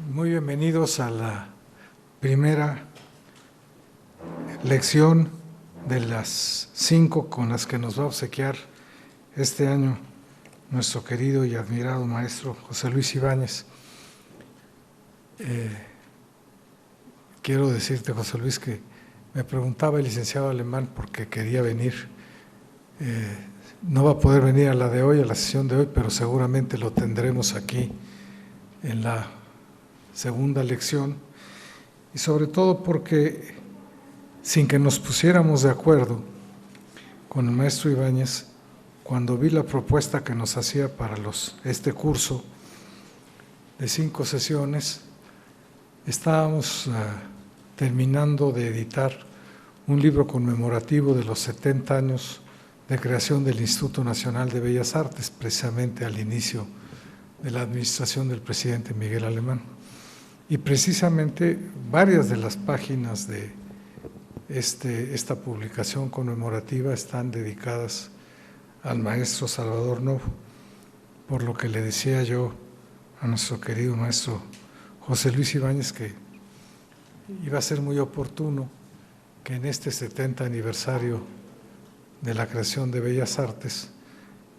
Muy bienvenidos a la primera lección de las 5 con las que nos va a obsequiar este año nuestro querido y admirado maestro José Luis Ibáñez. Quiero decirte, José Luis, que me preguntaba el licenciado Alemán por qué quería venir. No va a poder venir a la de hoy, a la sesión de hoy, pero seguramente lo tendremos aquí en la segunda lección, y sobre todo porque sin que nos pusiéramos de acuerdo con el maestro Ibáñez, cuando vi la propuesta que nos hacía para este curso de 5 sesiones, estábamos terminando de editar un libro conmemorativo de los 70 años de creación del Instituto Nacional de Bellas Artes, precisamente al inicio de la administración del presidente Miguel Alemán. Y precisamente varias de las páginas de esta publicación conmemorativa están dedicadas al maestro Salvador Novo, por lo que le decía yo a nuestro querido maestro José Luis Ibáñez que iba a ser muy oportuno que en este 70 aniversario de la creación de Bellas Artes,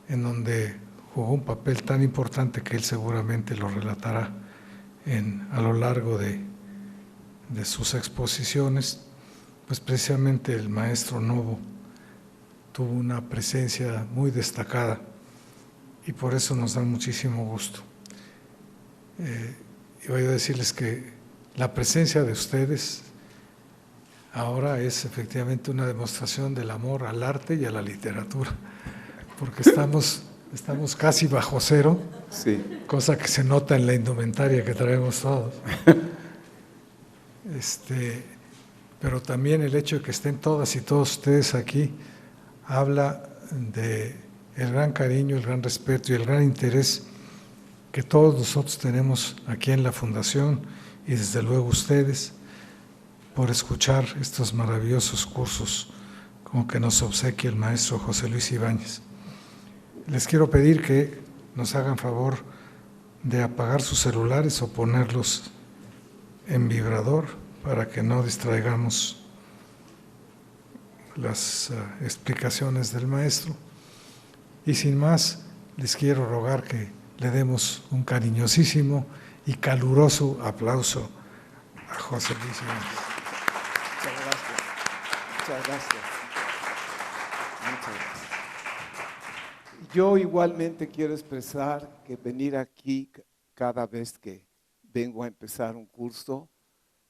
en donde jugó un papel tan importante que él seguramente lo relatará a lo largo de sus exposiciones, pues precisamente el maestro Novo tuvo una presencia muy destacada y por eso nos da muchísimo gusto. Y voy a decirles que la presencia de ustedes ahora es efectivamente una demostración del amor al arte y a la literatura, porque estamos casi bajo cero, sí, cosa que se nota en la indumentaria que traemos todos. Pero también el hecho de que estén todas y todos ustedes aquí habla de el gran cariño, el gran respeto y el gran interés que todos nosotros tenemos aquí en la Fundación y desde luego ustedes por escuchar estos maravillosos cursos como que nos obsequia el maestro José Luis Ibáñez. Les quiero pedir que nos hagan favor de apagar sus celulares o ponerlos en vibrador para que no distraigamos las explicaciones del maestro. Y sin más, les quiero rogar que le demos un cariñosísimo y caluroso aplauso a José Luis Ibáñez. Muchas gracias. Muchas gracias. Muchas gracias. Yo igualmente quiero expresar que venir aquí cada vez que vengo a empezar un curso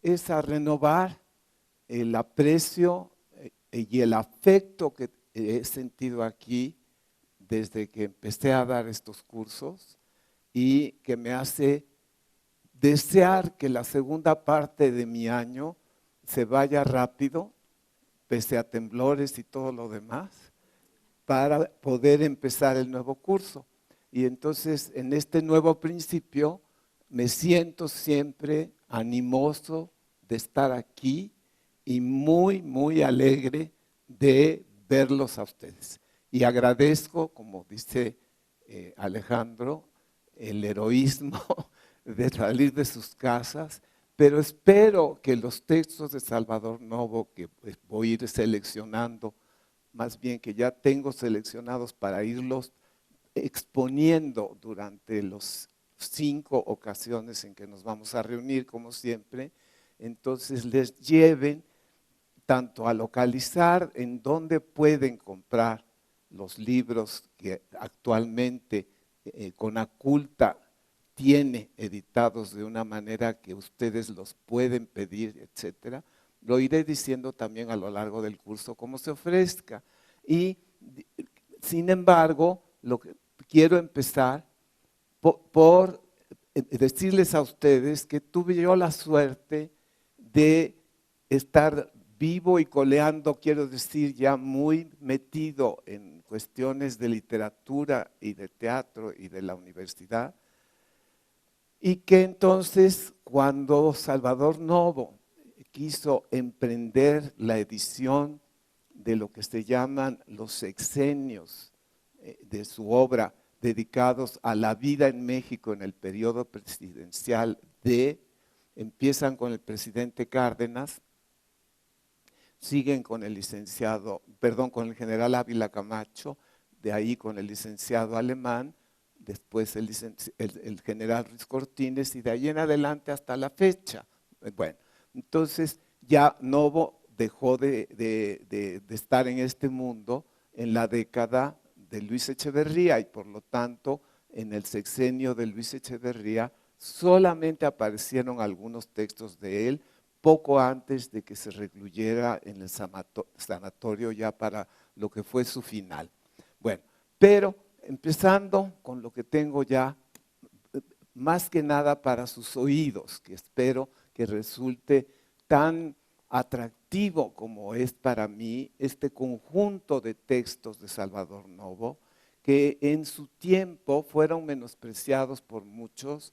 es a renovar el aprecio y el afecto que he sentido aquí desde que empecé a dar estos cursos y que me hace desear que la segunda parte de mi año se vaya rápido, pese a temblores y todo lo demás, para poder empezar el nuevo curso. Y entonces, en este nuevo principio, me siento siempre animoso de estar aquí y muy, muy alegre de verlos a ustedes. Y agradezco, como dice Alejandro, el heroísmo de salir de sus casas, pero espero que los textos de Salvador Novo, que voy a ir seleccionando, más bien que ya tengo seleccionados para irlos exponiendo durante los 5 ocasiones en que nos vamos a reunir, como siempre, entonces les lleven tanto a localizar en dónde pueden comprar los libros que actualmente Conaculta tiene editados de una manera que ustedes los pueden pedir, etcétera. Lo iré diciendo también a lo largo del curso como se ofrezca. Y sin embargo, lo que quiero empezar por decirles a ustedes que tuve yo la suerte de estar vivo y coleando, quiero decir, ya muy metido en cuestiones de literatura y de teatro y de la universidad. Y que entonces, cuando Salvador Novo quiso emprender la edición de lo que se llaman los sexenios de su obra, dedicados a la vida en México en el periodo presidencial de Empiezan con el presidente Cárdenas, siguen con el con el general Ávila Camacho, de ahí con el licenciado Alemán, después el general Ruiz Cortines y de ahí en adelante hasta la fecha. Bueno, entonces ya Novo dejó de estar en este mundo en la década de Luis Echeverría y por lo tanto en el sexenio de Luis Echeverría solamente aparecieron algunos textos de él poco antes de que se recluyera en el sanatorio ya para lo que fue su final. Bueno, pero empezando con lo que tengo ya, más que nada para sus oídos, que espero que resulte tan atractivo como es para mí este conjunto de textos de Salvador Novo, que en su tiempo fueron menospreciados por muchos,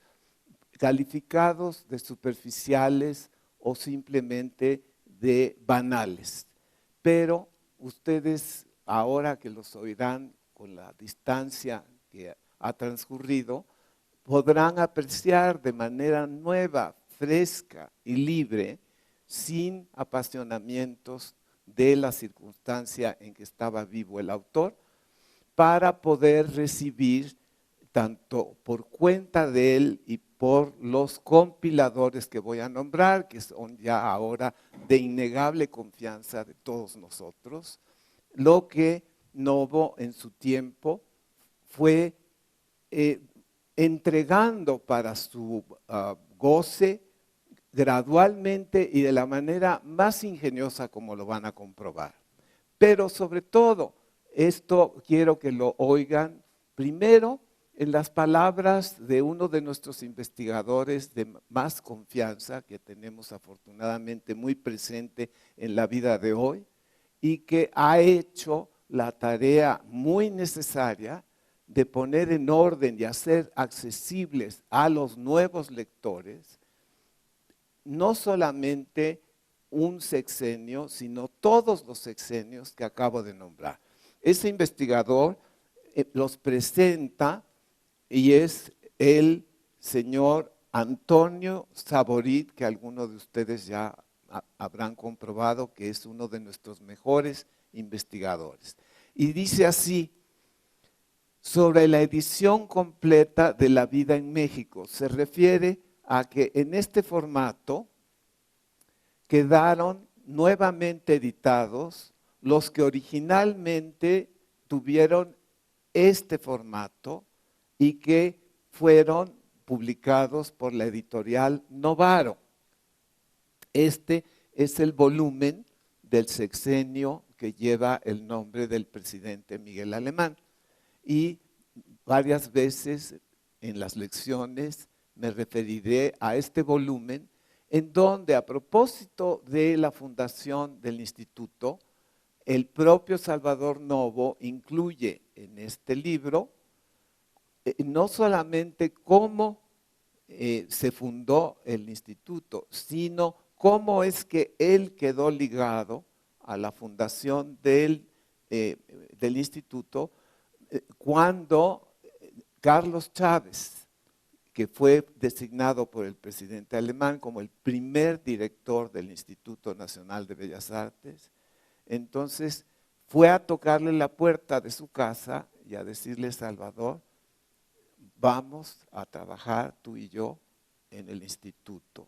calificados de superficiales o simplemente de banales. Pero ustedes, ahora que los oirán con la distancia que ha transcurrido, podrán apreciar de manera nueva, fresca y libre, sin apasionamientos de la circunstancia en que estaba vivo el autor, para poder recibir, tanto por cuenta de él y por los compiladores que voy a nombrar, que son ya ahora de innegable confianza de todos nosotros, lo que Novo en su tiempo fue entregando para su goce gradualmente y de la manera más ingeniosa como lo van a comprobar. Pero sobre todo, esto quiero que lo oigan primero en las palabras de uno de nuestros investigadores de más confianza, que tenemos afortunadamente muy presente en la vida de hoy, y que ha hecho la tarea muy necesaria de poner en orden y hacer accesibles a los nuevos lectores, no solamente un sexenio, sino todos los sexenios que acabo de nombrar. Ese investigador los presenta y es el señor Antonio Saborit, que algunos de ustedes ya habrán comprobado que es uno de nuestros mejores investigadores. Y dice así: sobre la edición completa de La vida en México, se refiere a que en este formato quedaron nuevamente editados los que originalmente tuvieron este formato y que fueron publicados por la editorial Novaro. Este es el volumen del sexenio que lleva el nombre del presidente Miguel Alemán. Y varias veces en las lecciones me referiré a este volumen, en donde, a propósito de la fundación del instituto, el propio Salvador Novo incluye en este libro no solamente cómo se fundó el instituto, sino cómo es que él quedó ligado a la fundación del instituto cuando Carlos Chávez, que fue designado por el presidente alemán como el primer director del Instituto Nacional de Bellas Artes, entonces fue a tocarle la puerta de su casa y a decirle: Salvador, vamos a trabajar tú y yo en el instituto.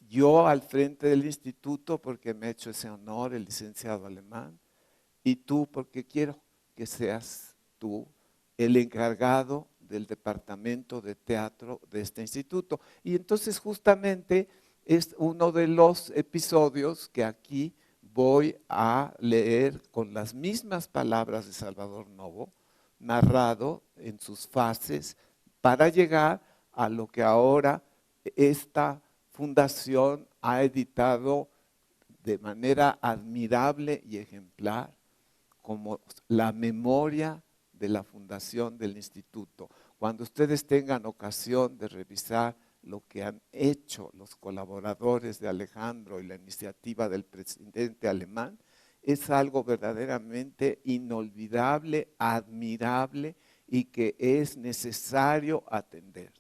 Yo al frente del instituto porque me ha hecho ese honor el licenciado Alemán, y tú porque quiero que seas tú el encargado del departamento de teatro de este instituto. Y entonces justamente es uno de los episodios que aquí voy a leer con las mismas palabras de Salvador Novo, narrado en sus fases, para llegar a lo que ahora esta fundación ha editado de manera admirable y ejemplar, como la memoria de la fundación del instituto. Cuando ustedes tengan ocasión de revisar lo que han hecho los colaboradores de Alejandro y la iniciativa del presidente alemán, es algo verdaderamente inolvidable, admirable y que es necesario atender.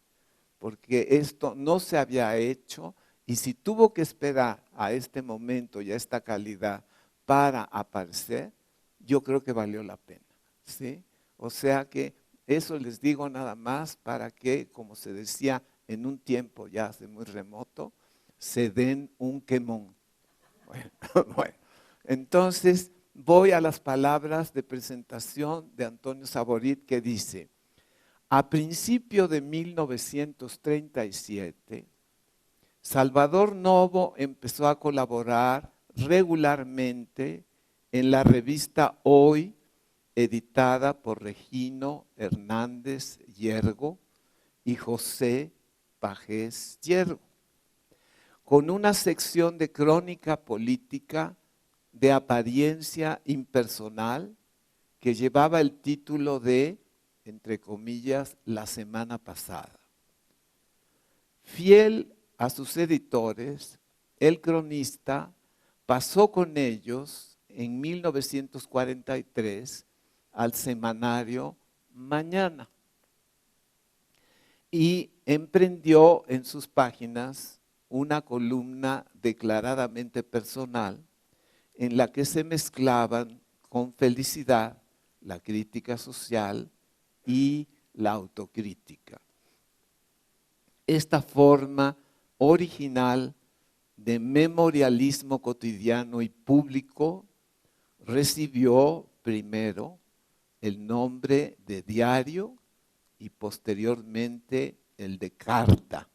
porque esto no se había hecho y si tuvo que esperar a este momento y a esta calidad para aparecer, yo creo que valió la pena, ¿sí? O sea que eso les digo nada más para que, como se decía en un tiempo ya hace muy remoto, se den un quemón. Bueno, bueno, entonces voy a las palabras de presentación de Antonio Saborit que dice: a principio de 1937, Salvador Novo empezó a colaborar regularmente en la revista Hoy, editada por Regino Hernández Yergo y José Pajés Yergo, con una sección de crónica política de apariencia impersonal que llevaba el título de, entre comillas, La Semana Pasada. Fiel a sus editores, el cronista pasó con ellos en 1943 al semanario Mañana y emprendió en sus páginas una columna declaradamente personal en la que se mezclaban con felicidad la crítica social y la autocrítica. Esta forma original de memorialismo cotidiano y público recibió primero el nombre de diario y posteriormente el de carta,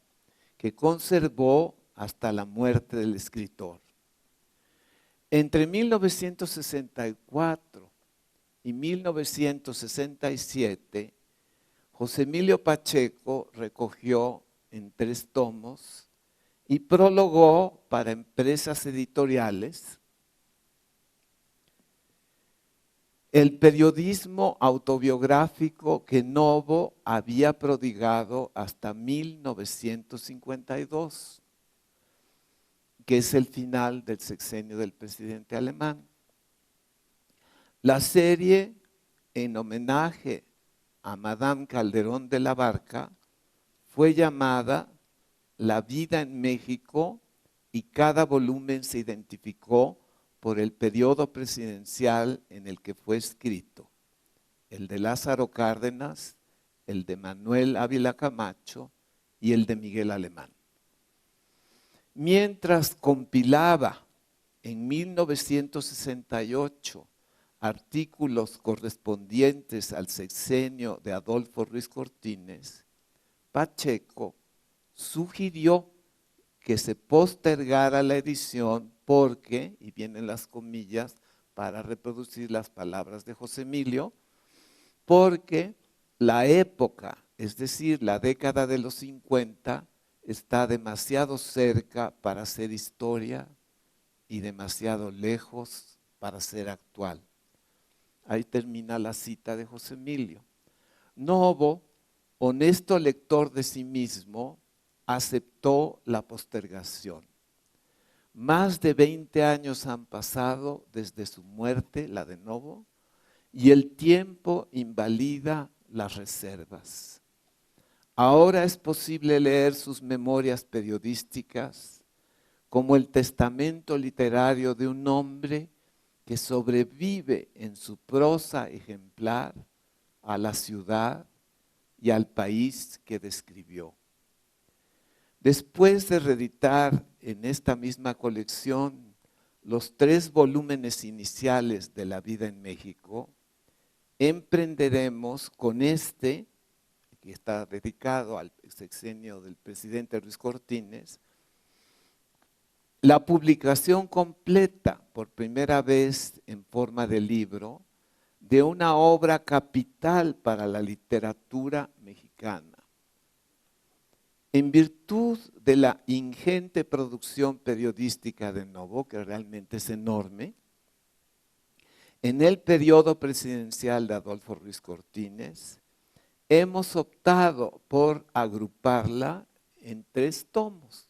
que conservó hasta la muerte del escritor. Entre 1964 y 1967, José Emilio Pacheco recogió en 3 tomos y prologó para empresas editoriales el periodismo autobiográfico que Novo había prodigado hasta 1952, que es el final del sexenio del presidente alemán. La serie, en homenaje a Madame Calderón de la Barca, fue llamada La vida en México y cada volumen se identificó por el periodo presidencial en el que fue escrito: el de Lázaro Cárdenas, el de Manuel Ávila Camacho y el de Miguel Alemán. Mientras compilaba en 1968 artículos correspondientes al sexenio de Adolfo Ruiz Cortines, Pacheco sugirió que se postergara la edición porque, y vienen las comillas para reproducir las palabras de José Emilio, porque la época, es decir, la década de los 50, está demasiado cerca para ser historia y demasiado lejos para ser actual. Ahí termina la cita de José Emilio. Novo, honesto lector de sí mismo, aceptó la postergación. Más de 20 años han pasado desde su muerte, la de Novo, y el tiempo invalida las reservas. Ahora es posible leer sus memorias periodísticas como el testamento literario de un hombre que sobrevive en su prosa ejemplar a la ciudad y al país que describió. Después de reeditar en esta misma colección los 3 volúmenes iniciales de La vida en México, emprenderemos con este, que está dedicado al sexenio del presidente Ruiz Cortines, la publicación completa, por primera vez en forma de libro, de una obra capital para la literatura mexicana. En virtud de la ingente producción periodística de Novo, que realmente es enorme, en el periodo presidencial de Adolfo Ruiz Cortines, hemos optado por agruparla en 3 tomos.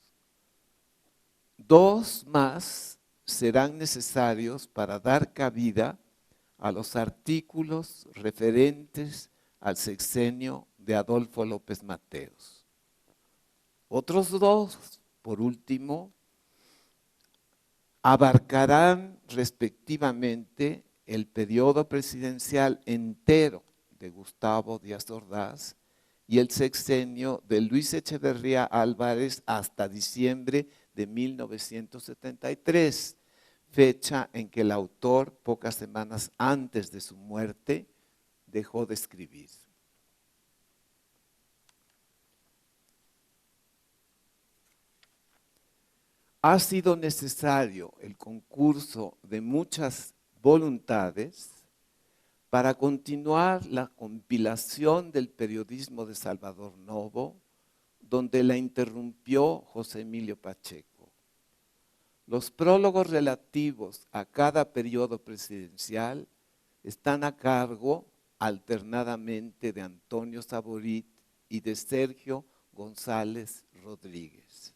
2 más serán necesarios para dar cabida a los artículos referentes al sexenio de Adolfo López Mateos. otros dos, por último, abarcarán respectivamente el periodo presidencial entero de Gustavo Díaz Ordaz y el sexenio de Luis Echeverría Álvarez hasta diciembre de 1973, fecha en que el autor, pocas semanas antes de su muerte, dejó de escribir. Ha sido necesario el concurso de muchas voluntades para continuar la compilación del periodismo de Salvador Novo, donde la interrumpió José Emilio Pacheco. Los prólogos relativos a cada periodo presidencial están a cargo alternadamente de Antonio Saborit y de Sergio González Rodríguez.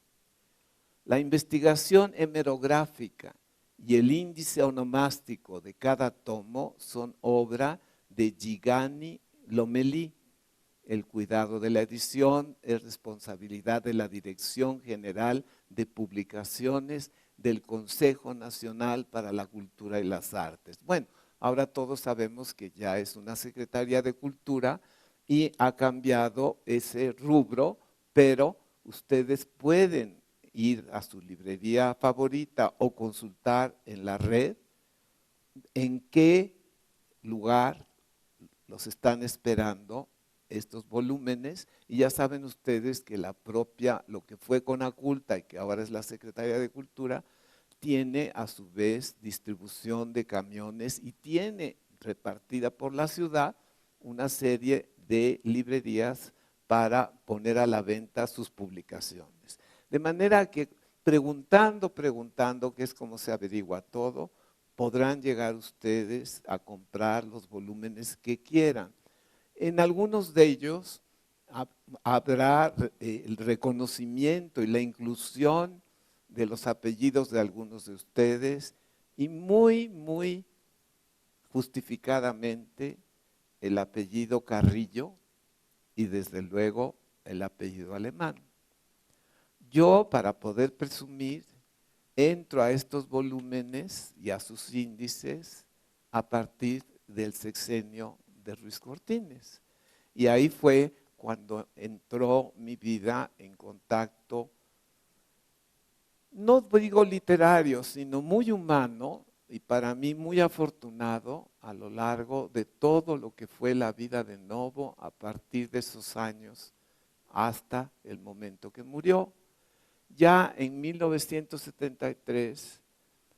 La investigación hemerográfica y el índice onomástico de cada tomo son obra de Gigani Lomelí. El cuidado de la edición es responsabilidad de la Dirección General de Publicaciones del Consejo Nacional para la Cultura y las Artes. Bueno, ahora todos sabemos que ya es una Secretaría de Cultura y ha cambiado ese rubro, pero ustedes pueden ir a su librería favorita o consultar en la red en qué lugar los están esperando estos volúmenes, y ya saben ustedes que la propia, lo que fue Conaculta y que ahora es la Secretaría de Cultura, tiene a su vez distribución de camiones y tiene repartida por la ciudad una serie de librerías para poner a la venta sus publicaciones. De manera que preguntando, que es como se averigua todo, podrán llegar ustedes a comprar los volúmenes que quieran. En algunos de ellos habrá el reconocimiento y la inclusión de los apellidos de algunos de ustedes y muy justificadamente el apellido Carrillo y desde luego el apellido Alemán. Yo, para poder presumir, entro a estos volúmenes y a sus índices a partir del sexenio de Ruiz Cortines. Y ahí fue cuando entró mi vida en contacto, no digo literario, sino muy humano y para mí muy afortunado a lo largo de todo lo que fue la vida de Novo a partir de esos años hasta el momento que murió. Ya en 1973,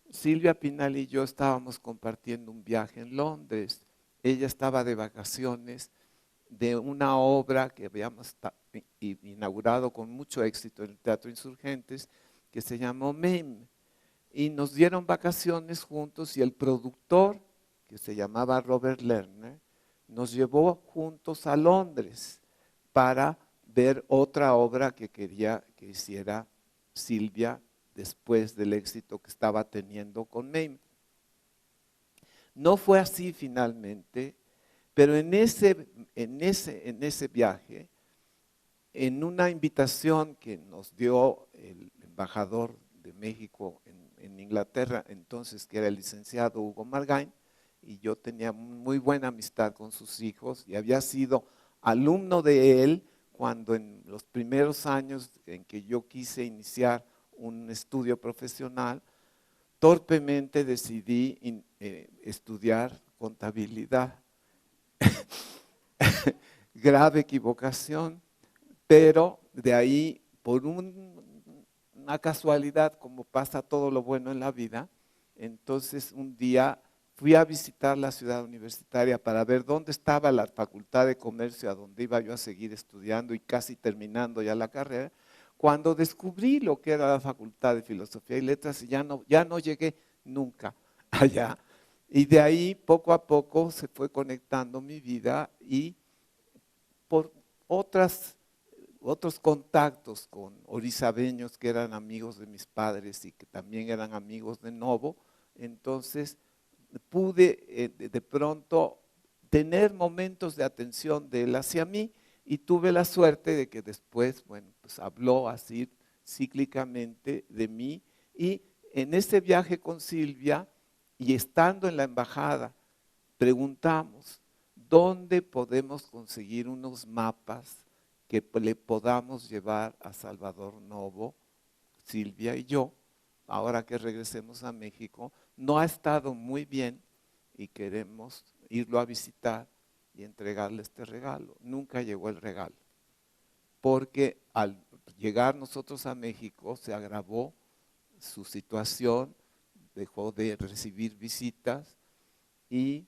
Silvia Pinal y yo estábamos compartiendo un viaje en Londres. Ella estaba de vacaciones de una obra que habíamos inaugurado con mucho éxito en el Teatro Insurgentes, que se llamó Mame. Y nos dieron vacaciones juntos y el productor, que se llamaba Robert Lerner, nos llevó juntos a Londres para ver otra obra que quería que hiciera Silvia después del éxito que estaba teniendo con Mame. No fue así finalmente, pero en ese viaje, en una invitación que nos dio el embajador de México en Inglaterra, entonces que era el licenciado Hugo Margain, y yo tenía muy buena amistad con sus hijos y había sido alumno de él cuando en los primeros años en que yo quise iniciar un estudio profesional, torpemente decidí estudiar contabilidad. Grave equivocación, pero de ahí, por una casualidad, como pasa todo lo bueno en la vida, entonces un día fui a visitar la ciudad universitaria para ver dónde estaba la Facultad de Comercio, a donde iba yo a seguir estudiando y casi terminando ya la carrera, cuando descubrí lo que era la Facultad de Filosofía y Letras y ya no llegué nunca allá. Y de ahí, poco a poco, se fue conectando mi vida y por otros contactos con orizabeños que eran amigos de mis padres y que también eran amigos de Novo, entonces pude de pronto tener momentos de atención de él hacia mí Y tuve la suerte de que después, bueno, pues habló así cíclicamente de mí. Y en ese viaje con Silvia y estando en la embajada, preguntamos, ¿dónde podemos conseguir unos mapas que le podamos llevar a Salvador Novo, Silvia y yo, ahora que regresemos a México? No ha estado muy bien y queremos irlo a visitar y entregarle este regalo. Nunca llegó el regalo, porque al llegar nosotros a México se agravó su situación, dejó de recibir visitas y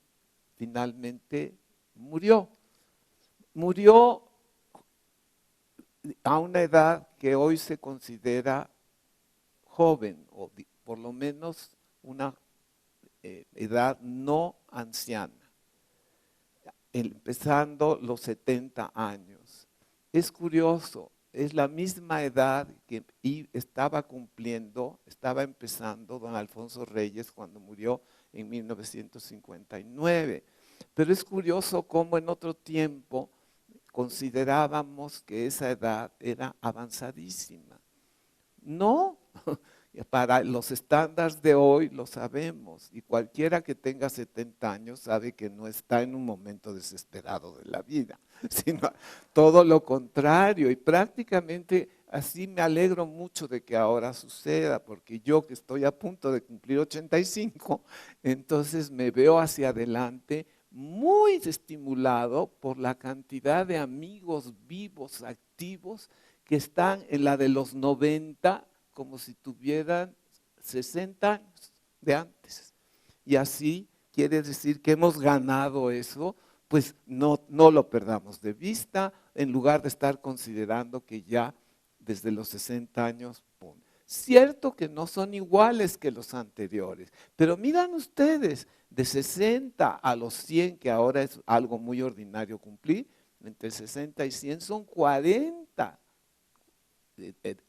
finalmente murió. Murió a una edad que hoy se considera joven, o por lo menos una edad no anciana, empezando los 70 años. Es curioso, es la misma edad que estaba cumpliendo, estaba empezando don Alfonso Reyes cuando murió en 1959. Pero es curioso cómo en otro tiempo considerábamos que esa edad era avanzadísima. No, para los estándares de hoy lo sabemos, y cualquiera que tenga 70 años sabe que no está en un momento desesperado de la vida, sino todo lo contrario, y prácticamente así me alegro mucho de que ahora suceda, porque yo que estoy a punto de cumplir 85, entonces me veo hacia adelante muy estimulado por la cantidad de amigos vivos, activos, que están en la de los 90, como si tuvieran 60 años de antes. Y así quiere decir que hemos ganado eso, pues no lo perdamos de vista, en lugar de estar considerando que ya desde los 60 años, ¡pum! Cierto que no son iguales que los anteriores, pero miran ustedes, de 60 a los 100, que ahora es algo muy ordinario cumplir, entre 60 y 100 son 40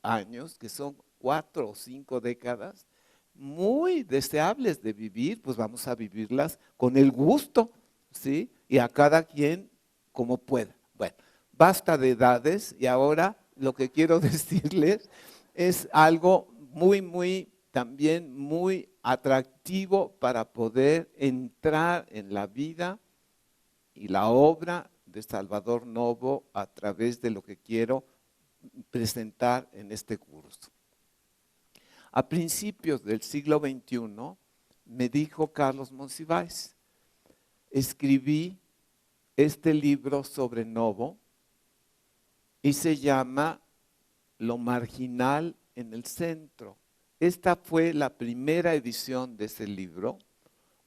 años, que son 4 o 5 décadas, muy deseables de vivir, pues vamos a vivirlas con el gusto, ¿sí? Y a cada quien como pueda. Bueno, basta de edades, y ahora lo que quiero decirles es algo también muy atractivo para poder entrar en la vida y la obra de Salvador Novo a través de lo que quiero presentar en este curso. A principios del siglo XXI, me dijo Carlos Monsiváis, escribí este libro sobre Novo y se llama Lo marginal en el centro. Esta fue la primera edición de ese libro.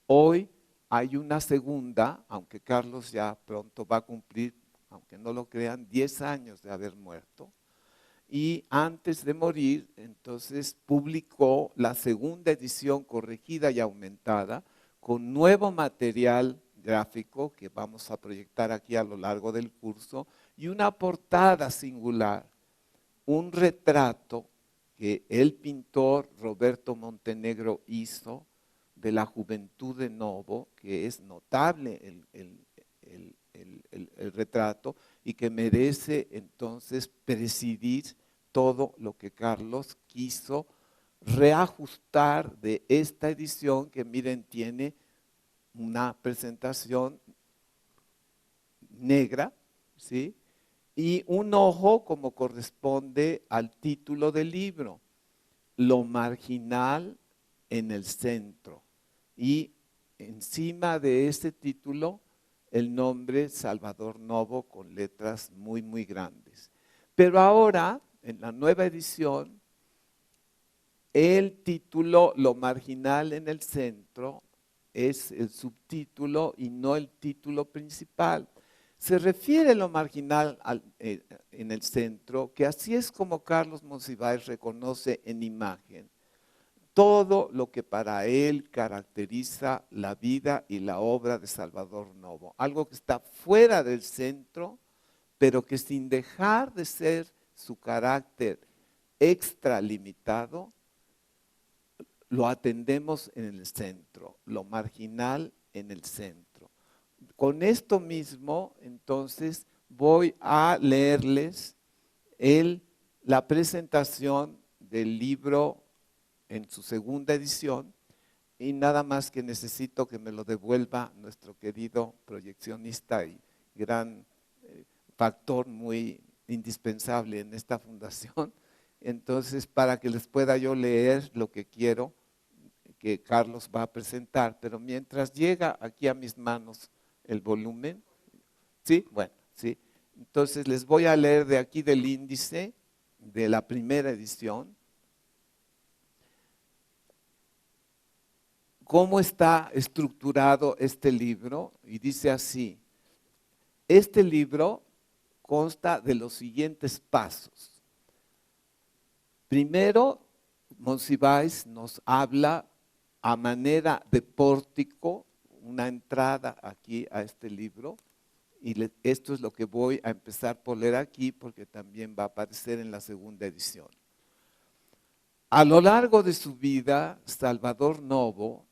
Hoy hay una segunda, aunque Carlos ya pronto va a cumplir, aunque no lo crean, 10 años de haber muerto. Y antes de morir, entonces publicó la segunda edición corregida y aumentada con nuevo material gráfico que vamos a proyectar aquí a lo largo del curso y una portada singular, un retrato que el pintor Roberto Montenegro hizo de la juventud de Novo, que es notable el retrato y que merece entonces presidir todo lo que Carlos quiso reajustar de esta edición que, miren, tiene una presentación negra, ¿sí? Y un ojo como corresponde al título del libro, Lo marginal en el centro. Y encima de ese título, el nombre Salvador Novo con letras muy grandes. Pero ahora, en la nueva edición, el título Lo marginal en el centro es el subtítulo y no el título principal. Se refiere a lo marginal en el centro, que así es como Carlos Monsiváis reconoce en imagen todo lo que para él caracteriza la vida y la obra de Salvador Novo. Algo que está fuera del centro, pero que sin dejar de ser su carácter extralimitado, lo atendemos en el centro, lo marginal en el centro. Con esto mismo, entonces, voy a leerles la presentación del libro en su segunda edición, y nada más que necesito que me lo devuelva nuestro querido proyeccionista y gran factor muy indispensable en esta fundación. Entonces, para que les pueda yo leer lo que quiero, que Carlos va a presentar, pero mientras llega aquí a mis manos el volumen, ¿sí? Bueno, sí. Entonces les voy a leer de aquí del índice de la primera edición, cómo está estructurado este libro, y dice así: este libro consta de los siguientes pasos. Primero, Monsiváis nos habla a manera de pórtico, una entrada aquí a este libro, y esto es lo que voy a empezar por leer aquí, porque también va a aparecer en la segunda edición. A lo largo de su vida, Salvador Novo,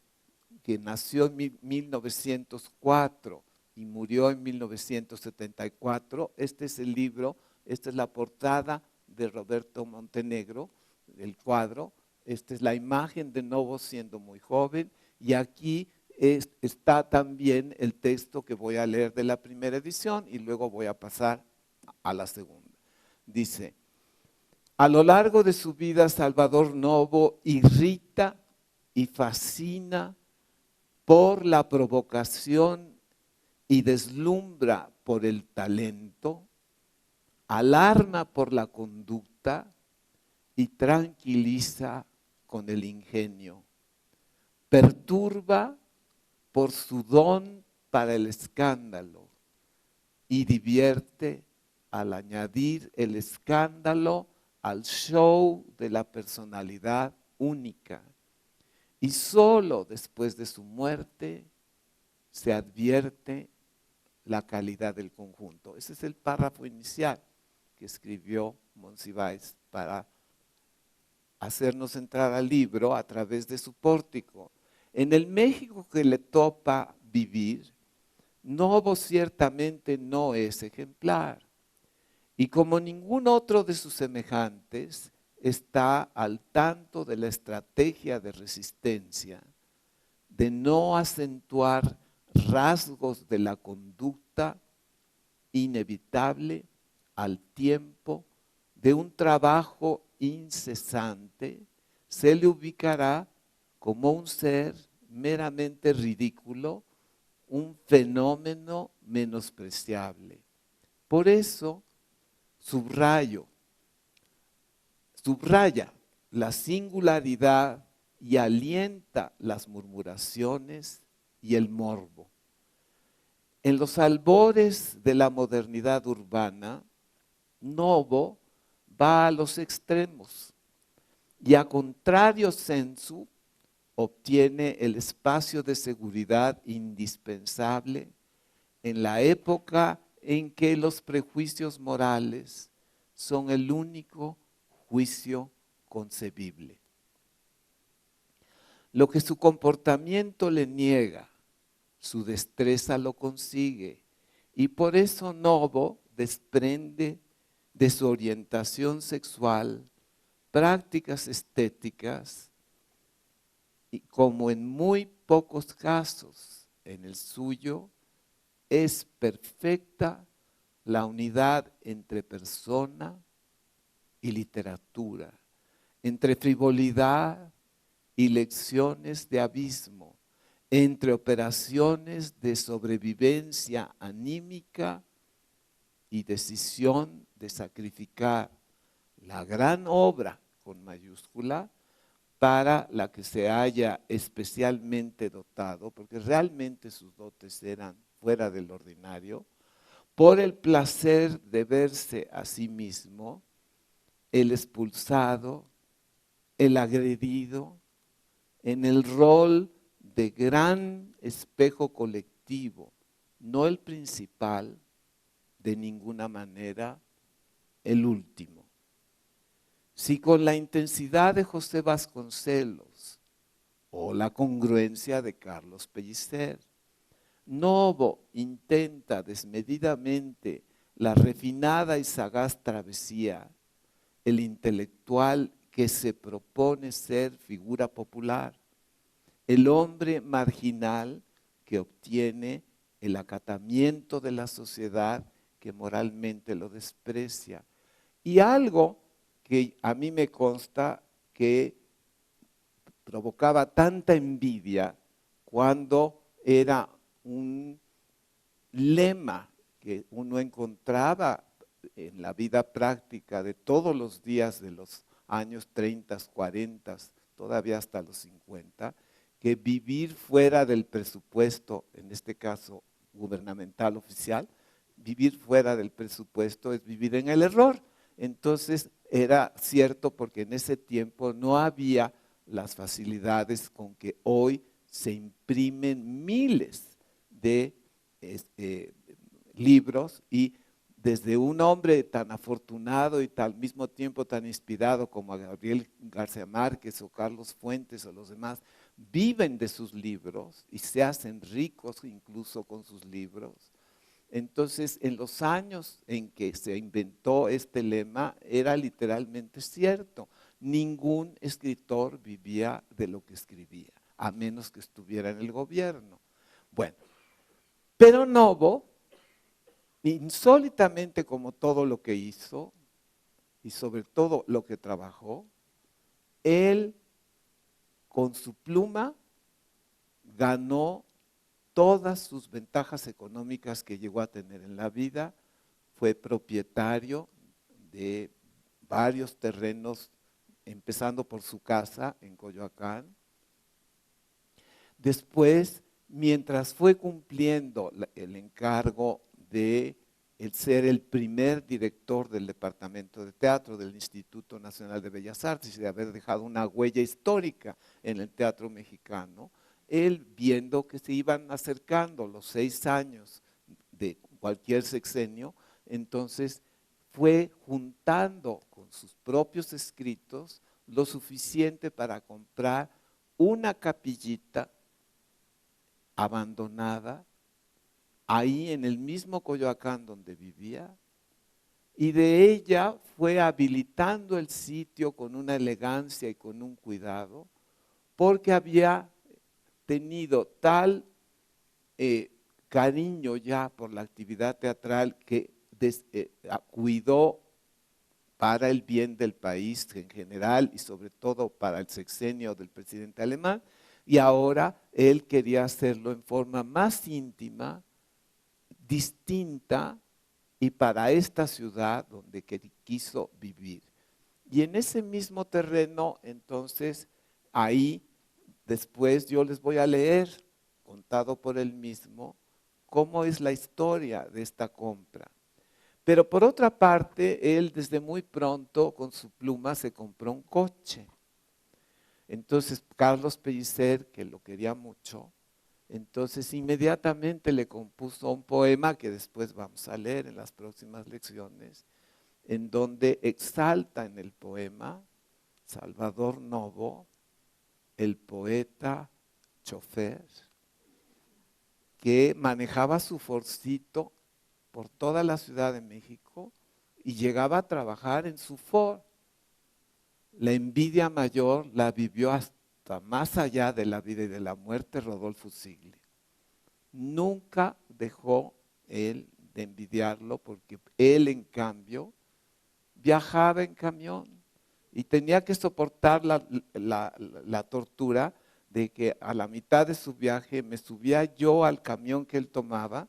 que nació en 1904 y murió en 1974, este es el libro, esta es la portada de Roberto Montenegro, el cuadro, esta es la imagen de Novo siendo muy joven, y aquí está también el texto que voy a leer de la primera edición y luego voy a pasar a la segunda. Dice: a lo largo de su vida, Salvador Novo irrita y fascina por la provocación y deslumbra por el talento, alarma por la conducta y tranquiliza con el ingenio. Perturba por su don para el escándalo y divierte al añadir el escándalo al show de la personalidad única. Y solo después de su muerte se advierte la calidad del conjunto. Ese es el párrafo inicial que escribió Monsiváis para hacernos entrar al libro a través de su pórtico. En el México que le topa vivir, Novo ciertamente no es ejemplar. Y como ningún otro de sus semejantes, está al tanto de la estrategia de resistencia, de no acentuar rasgos de la conducta inevitable al tiempo de un trabajo incesante. Se le ubicará como un ser meramente ridículo, un fenómeno menospreciable. Por eso subraya la singularidad y alienta las murmuraciones y el morbo. En los albores de la modernidad urbana, Novo va a los extremos y a contrario sensu obtiene el espacio de seguridad indispensable en la época en que los prejuicios morales son el único juicio concebible. Lo que su comportamiento le niega, su destreza lo consigue, y por eso Novo desprende de su orientación sexual prácticas estéticas, y como en muy pocos casos, en el suyo, es perfecta la unidad entre persona y literatura, entre frivolidad y lecciones de abismo, entre operaciones de sobrevivencia anímica y decisión de sacrificar la gran obra con mayúscula para la que se haya especialmente dotado, porque realmente sus dotes eran fuera del ordinario, por el placer de verse a sí mismo, el expulsado, el agredido, en el rol de gran espejo colectivo, no el principal, de ninguna manera el último. Si con la intensidad de José Vasconcelos o la congruencia de Carlos Pellicer, Novo intenta desmedidamente la refinada y sagaz travesía, el intelectual que se propone ser figura popular, el hombre marginal que obtiene el acatamiento de la sociedad que moralmente lo desprecia. Y algo que a mí me consta que provocaba tanta envidia cuando era un lema que uno encontraba en la vida práctica de todos los días de los años 30, 40, todavía hasta los 50, que vivir fuera del presupuesto, en este caso gubernamental oficial, vivir fuera del presupuesto es vivir en el error. Entonces era cierto porque en ese tiempo no había las facilidades con que hoy se imprimen miles de libros, y desde un hombre tan afortunado y al mismo tiempo tan inspirado como a Gabriel García Márquez o Carlos Fuentes o los demás, viven de sus libros y se hacen ricos incluso con sus libros. Entonces, en los años en que se inventó este lema, era literalmente cierto. Ningún escritor vivía de lo que escribía, a menos que estuviera en el gobierno. Bueno, pero Novo, insólitamente como todo lo que hizo, y sobre todo lo que trabajó, él con su pluma ganó todas sus ventajas económicas que llegó a tener en la vida. Fue propietario de varios terrenos, empezando por su casa en Coyoacán. Después, mientras fue cumpliendo el encargo de ser el primer director del departamento de teatro del Instituto Nacional de Bellas Artes y de haber dejado una huella histórica en el teatro mexicano, él, viendo que se iban acercando los 6 años de cualquier sexenio, entonces fue juntando con sus propios escritos lo suficiente para comprar una capillita abandonada ahí en el mismo Coyoacán donde vivía, y de ella fue habilitando el sitio con una elegancia y con un cuidado, porque había tenido tal cariño ya por la actividad teatral que cuidó para el bien del país en general y sobre todo para el sexenio del presidente alemán, y ahora él quería hacerlo en forma más íntima, distinta, y para esta ciudad donde quiso vivir. Y en ese mismo terreno, entonces, ahí después yo les voy a leer, contado por él mismo, cómo es la historia de esta compra. Pero por otra parte, él desde muy pronto con su pluma se compró un coche. Entonces Carlos Pellicer, que lo quería mucho, entonces inmediatamente le compuso un poema que después vamos a leer en las próximas lecciones, en donde exalta en el poema Salvador Novo, el poeta chofer, que manejaba su Fordcito por toda la Ciudad de México y llegaba a trabajar en su Ford. La envidia mayor la vivió hasta más allá de la vida y de la muerte Rodolfo Sigli. Nunca dejó él de envidiarlo, porque él en cambio viajaba en camión y tenía que soportar la tortura de que a la mitad de su viaje me subía yo al camión que él tomaba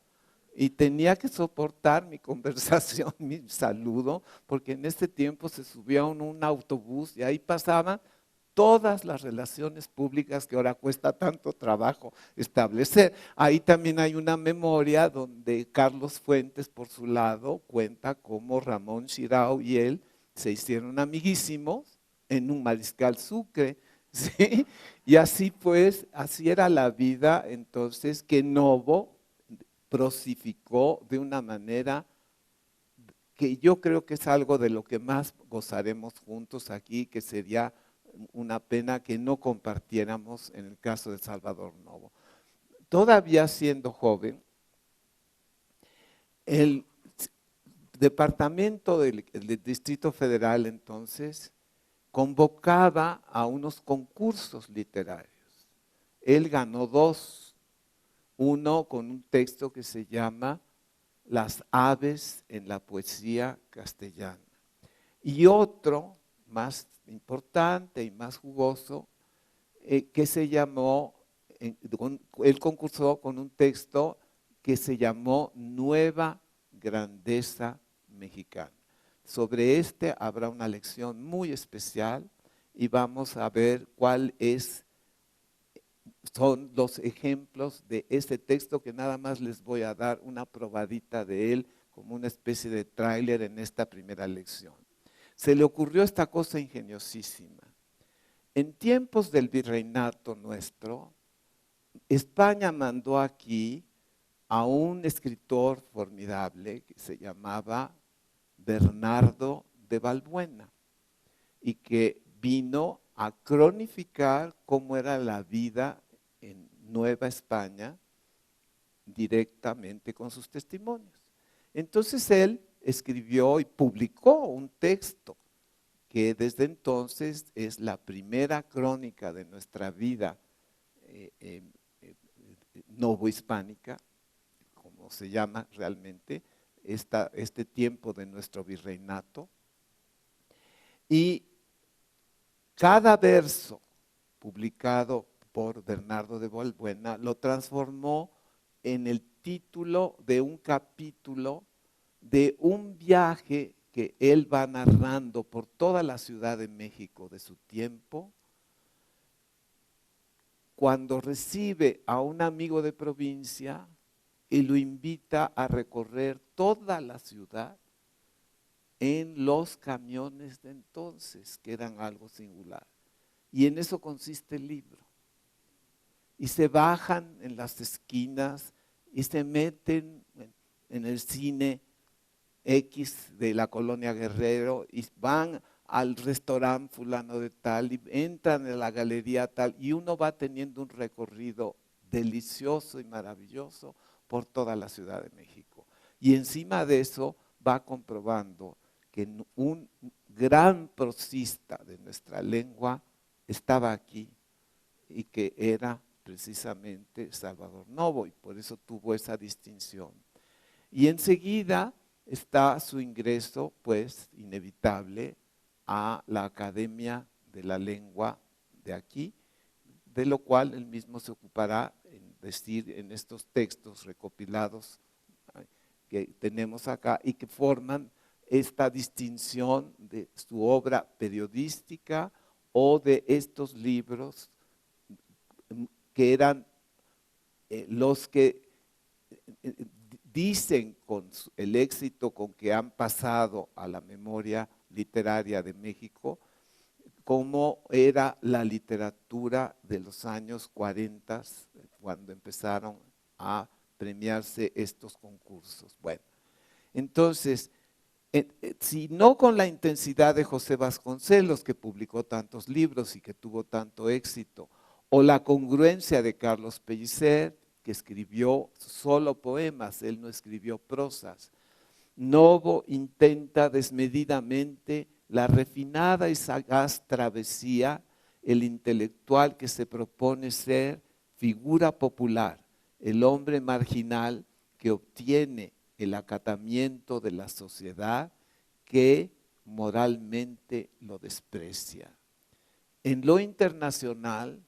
y tenía que soportar mi conversación, mi saludo, porque en ese tiempo se subía un autobús y ahí pasaban todas las relaciones públicas que ahora cuesta tanto trabajo establecer. Ahí también hay una memoria donde Carlos Fuentes, por su lado, cuenta cómo Ramón Chirao y él se hicieron amiguísimos en un Mariscal Sucre, ¿sí? Y así pues, así era la vida entonces que Novo prosificó de una manera que yo creo que es algo de lo que más gozaremos juntos aquí, que sería una pena que no compartiéramos en el caso de Salvador Novo. Todavía siendo joven, él departamento del Distrito Federal entonces convocaba a unos concursos literarios. Él ganó 2, uno con un texto que se llama Las aves en la poesía castellana y otro más importante y más jugoso que se llamó, él concursó con un texto que se llamó Nueva Grandeza Mexicana. Sobre este habrá una lección muy especial y vamos a ver son los ejemplos de este texto que nada más les voy a dar una probadita de él como una especie de tráiler en esta primera lección. Se le ocurrió esta cosa ingeniosísima. En tiempos del virreinato nuestro, España mandó aquí a un escritor formidable que se llamaba Bernardo de Valbuena y que vino a cronificar cómo era la vida en Nueva España directamente con sus testimonios. Entonces él escribió y publicó un texto que desde entonces es la primera crónica de nuestra vida novohispánica, como se llama realmente, este tiempo de nuestro virreinato. Y cada verso publicado por Bernardo de Valbuena lo transformó en el título de un capítulo de un viaje que él va narrando por toda la Ciudad de México de su tiempo, cuando recibe a un amigo de provincia y lo invita a recorrer toda la ciudad en los camiones de entonces, que eran algo singular. Y en eso consiste el libro. Y se bajan en las esquinas y se meten en el cine X de la colonia Guerrero y van al restaurante fulano de tal y entran en la galería tal y uno va teniendo un recorrido delicioso y maravilloso por toda la Ciudad de México. Y encima de eso va comprobando que un gran prosista de nuestra lengua estaba aquí y que era precisamente Salvador Novo y por eso tuvo esa distinción. Y enseguida está su ingreso, pues, inevitable a la Academia de la Lengua de aquí, de lo cual él mismo se ocupará en decir en estos textos recopilados que tenemos acá y que forman esta distinción de su obra periodística o de estos libros que eran los que dicen con el éxito con que han pasado a la memoria literaria de México, cómo era la literatura de los años 40, cuando empezaron a premiarse estos concursos. Bueno, entonces, si no con la intensidad de José Vasconcelos, que publicó tantos libros y que tuvo tanto éxito, o la congruencia de Carlos Pellicer, que escribió solo poemas, él no escribió prosas. Novo intenta desmedidamente la refinada y sagaz travesía, el intelectual que se propone ser figura popular, el hombre marginal que obtiene el acatamiento de la sociedad que moralmente lo desprecia. En lo internacional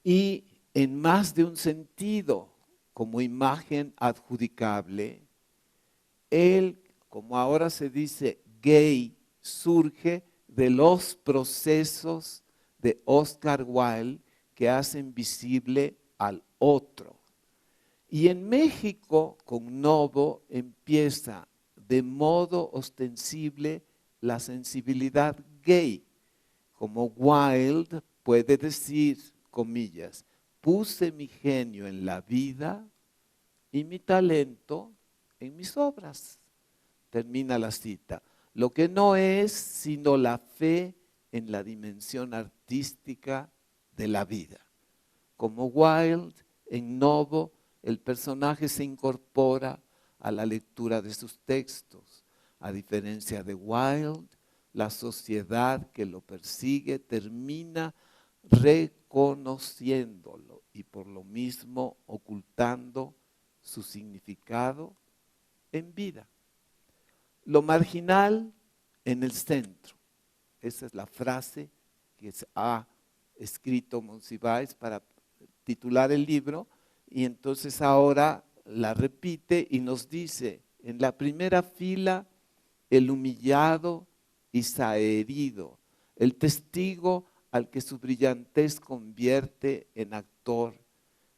y en más de un sentido, como imagen adjudicable, él, como ahora se dice, gay, surge de los procesos de Oscar Wilde que hacen visible al otro. Y en México, con Novo, empieza de modo ostensible la sensibilidad gay. Como Wilde puede decir, comillas, puse mi genio en la vida y mi talento en mis obras. Termina la cita. Lo que no es sino la fe en la dimensión artística de la vida. Como Wilde, en Novo, el personaje se incorpora a la lectura de sus textos. A diferencia de Wilde, la sociedad que lo persigue termina reconociéndolo y por lo mismo ocultando su significado en vida. Lo marginal en el centro. Esa es la frase que ha escrito Monsiváis para titular el libro, y entonces ahora la repite y nos dice: en la primera fila, el humillado y saherido, el testigo al que su brillantez convierte en actor,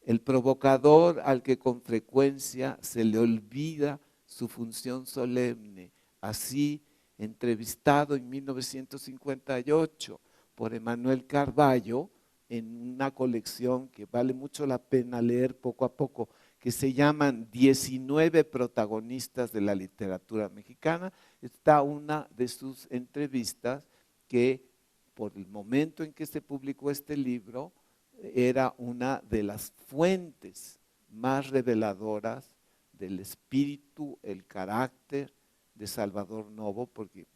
el provocador al que con frecuencia se le olvida su función solemne, así entrevistado en 1958 por Emanuel Carballo en una colección que vale mucho la pena leer poco a poco, que se llaman 19 protagonistas de la literatura mexicana. Está una de sus entrevistas que, por el momento en que se publicó este libro, era una de las fuentes más reveladoras del espíritu, el carácter de Salvador Novo, porque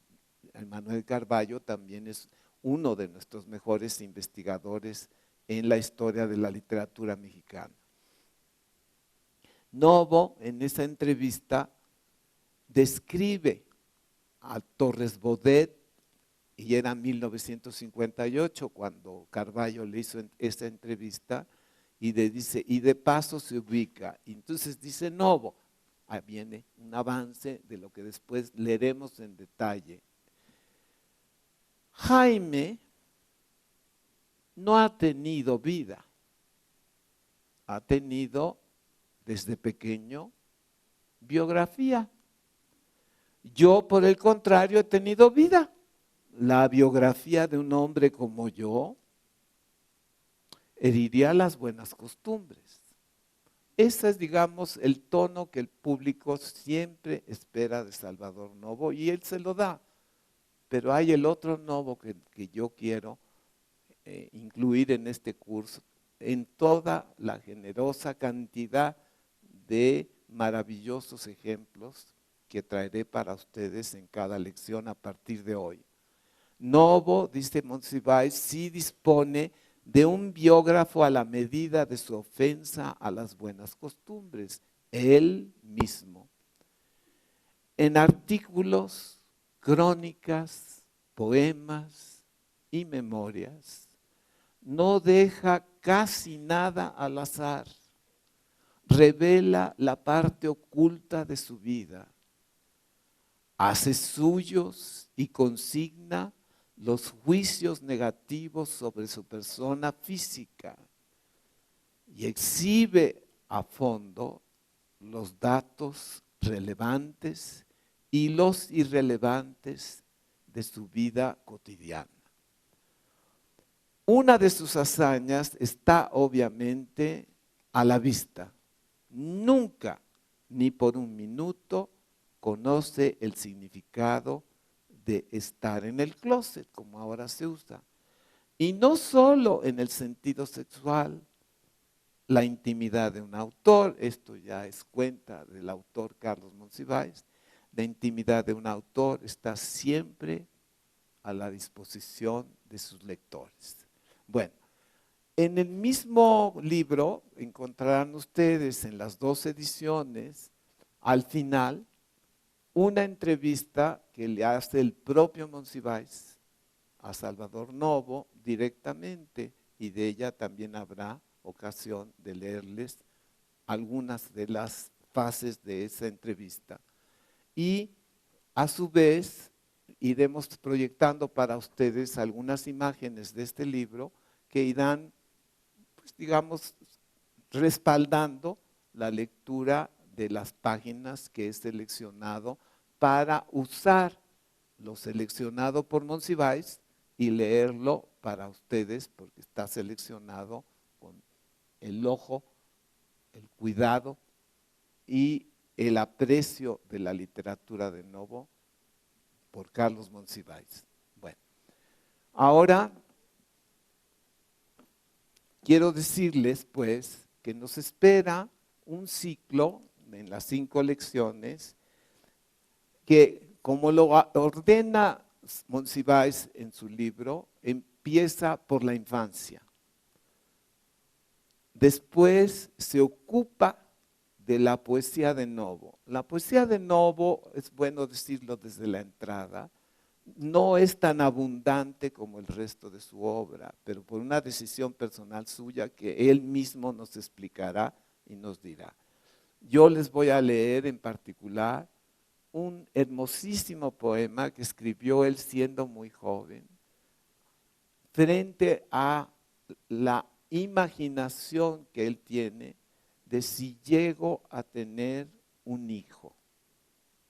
Emanuel Carballo también es uno de nuestros mejores investigadores en la historia de la literatura mexicana. Novo, en esa entrevista, describe a Torres Bodet, y era 1958 cuando Carballo le hizo esa entrevista, y le dice, y de paso se ubica. Y entonces dice Novo, ahí viene un avance de lo que después leeremos en detalle. Jaime no ha tenido vida, ha tenido desde pequeño biografía. Yo, por el contrario, he tenido vida. La biografía de un hombre como yo heriría las buenas costumbres. Ese es, digamos, el tono que el público siempre espera de Salvador Novo, y él se lo da. Pero hay el otro Novo que yo quiero incluir en este curso, en toda la generosa cantidad de maravillosos ejemplos que traeré para ustedes en cada lección a partir de hoy. Novo, dice Monsiváis, sí dispone de un biógrafo a la medida de su ofensa a las buenas costumbres, él mismo. En artículos, crónicas, poemas y memorias, no deja casi nada al azar, revela la parte oculta de su vida, hace suyos y consigna los juicios negativos sobre su persona física y exhibe a fondo los datos relevantes y los irrelevantes de su vida cotidiana. Una de sus hazañas está obviamente a la vista. Nunca, ni por un minuto, conoce el significado de estar en el closet, como ahora se usa. Y no solo en el sentido sexual, la intimidad de un autor, esto ya es cuenta del autor Carlos Monsiváis, la intimidad de un autor está siempre a la disposición de sus lectores. Bueno, en el mismo libro encontrarán ustedes en las 2 ediciones, al final, una entrevista que le hace el propio Monsiváis a Salvador Novo directamente, y de ella también habrá ocasión de leerles algunas de las fases de esa entrevista. Y a su vez iremos proyectando para ustedes algunas imágenes de este libro que irán, pues digamos, respaldando la lectura de las páginas que he seleccionado para usar lo seleccionado por Monsiváis y leerlo para ustedes, porque está seleccionado con el ojo, el cuidado y el aprecio de la literatura de Novo por Carlos Monsiváis. Bueno, ahora quiero decirles pues que nos espera un ciclo en las 5 lecciones que, como lo ordena Monsiváis en su libro, empieza por la infancia. Después se ocupa de la poesía de Novo. La poesía de Novo, es bueno decirlo desde la entrada, no es tan abundante como el resto de su obra, pero por una decisión personal suya que él mismo nos explicará y nos dirá. Yo les voy a leer en particular un hermosísimo poema que escribió él siendo muy joven, frente a la imaginación que él tiene de si llego a tener un hijo.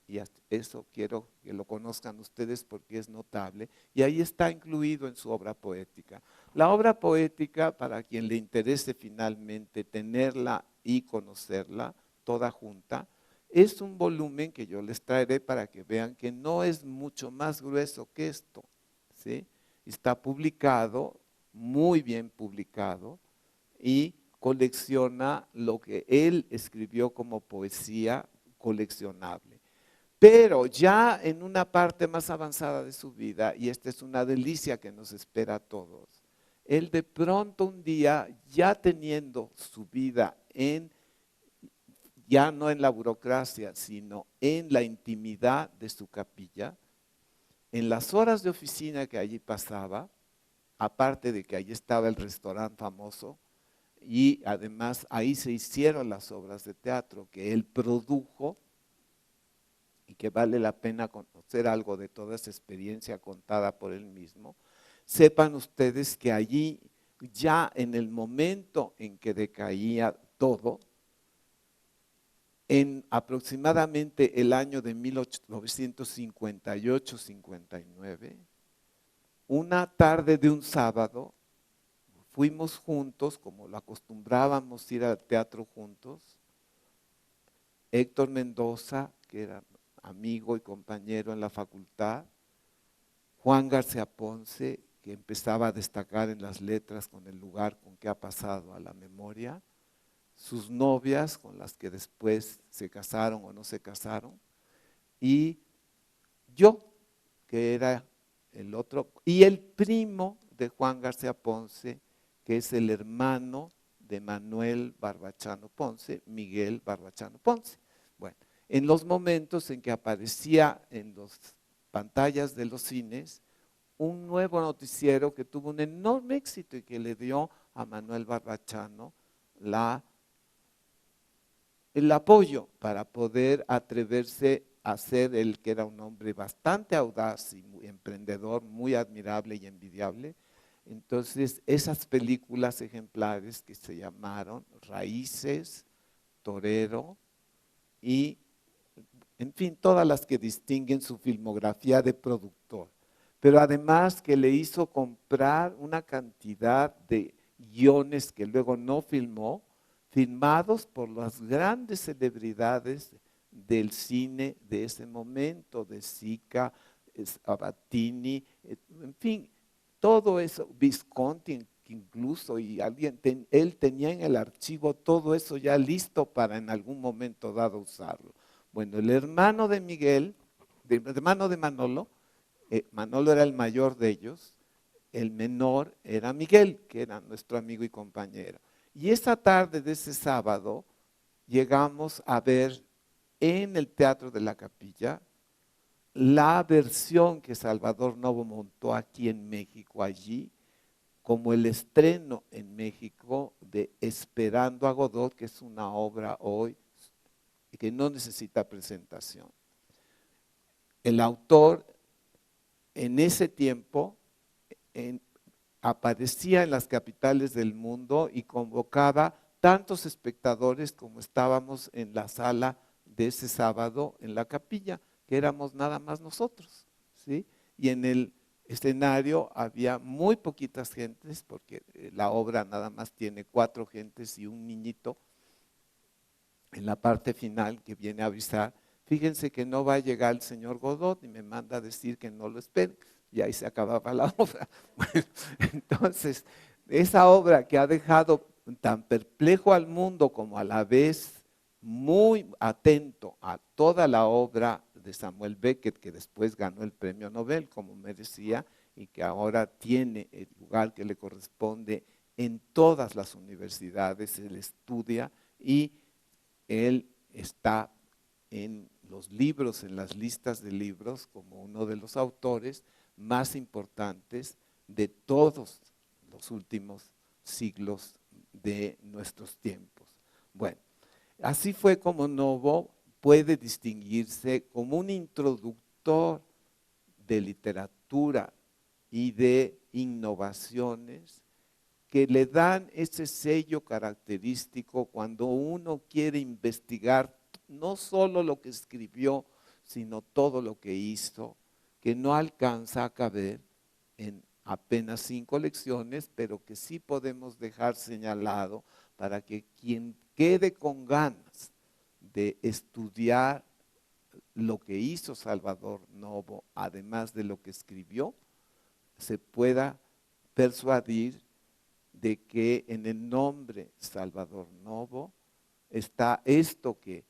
Y eso quiero que lo conozcan ustedes porque es notable. Y ahí está incluido en su obra poética. La obra poética, para quien le interese finalmente tenerla y conocerla toda junta, es un volumen que yo les traeré para que vean que no es mucho más grueso que esto, ¿sí? Está publicado, muy bien publicado, y colecciona lo que él escribió como poesía coleccionable. Pero ya en una parte más avanzada de su vida, y esta es una delicia que nos espera a todos, él de pronto un día, ya teniendo su vida ya no en la burocracia, sino en la intimidad de su capilla, en las horas de oficina que allí pasaba, aparte de que allí estaba el restaurante famoso, y además ahí se hicieron las obras de teatro que él produjo, y que vale la pena conocer algo de toda esa experiencia contada por él mismo. Sepan ustedes que allí, ya en el momento en que decaía todo, en aproximadamente el año de 1958-59, una tarde de un sábado, fuimos juntos, como lo acostumbrábamos ir al teatro juntos, Héctor Mendoza, que era amigo y compañero en la facultad, Juan García Ponce, que empezaba a destacar en las letras con el lugar con que ha pasado a la memoria, sus novias con las que después se casaron o no se casaron, y yo, que era el otro, y el primo de Juan García Ponce, que es el hermano de Manuel Barbachano Ponce, Miguel Barbachano Ponce. Bueno, en los momentos en que aparecía en las pantallas de los cines un nuevo noticiero que tuvo un enorme éxito y que le dio a Manuel Barbachano el apoyo para poder atreverse a ser él, que era un hombre bastante audaz y muy emprendedor, muy admirable y envidiable. Entonces, esas películas ejemplares que se llamaron Raíces, Torero y, en fin, todas las que distinguen su filmografía de productor. Pero además que le hizo comprar una cantidad de guiones que luego no filmó, filmados por las grandes celebridades del cine de ese momento, de Sica, Sabatini, en fin, todo eso, Visconti incluso, y él tenía en el archivo todo eso ya listo para en algún momento dado usarlo. Bueno, el hermano de Miguel, el hermano de Manolo, Manolo era el mayor de ellos, el menor era Miguel, que era nuestro amigo y compañero. Y esa tarde de ese sábado llegamos a ver en el Teatro de la Capilla la versión que Salvador Novo montó aquí en México, allí, como el estreno en México de Esperando a Godot, que es una obra hoy que no necesita presentación. El autor en ese tiempo aparecía en las capitales del mundo y convocaba tantos espectadores como estábamos en la sala de ese sábado en la capilla, que éramos nada más nosotros, ¿sí? Y en el escenario había muy poquitas gentes, porque la obra nada más tiene 4 gentes y un niñito en la parte final que viene a avisar, fíjense que no va a llegar el señor Godot y me manda a decir que no lo esperen. Y ahí se acababa la obra. Bueno, entonces, esa obra que ha dejado tan perplejo al mundo como a la vez muy atento a toda la obra de Samuel Beckett, que después ganó el premio Nobel, como merecía, y que ahora tiene el lugar que le corresponde en todas las universidades. Él estudia y él está en los libros, en las listas de libros, como uno de los autores más importantes de todos los últimos siglos de nuestros tiempos. Bueno, así fue como Novo puede distinguirse como un introductor de literatura y de innovaciones que le dan ese sello característico cuando uno quiere investigar no solo lo que escribió, sino todo lo que hizo, que no alcanza a caber en apenas 5 lecciones, pero que sí podemos dejar señalado para que quien quede con ganas de estudiar lo que hizo Salvador Novo, además de lo que escribió, se pueda persuadir de que en el nombre Salvador Novo está esto que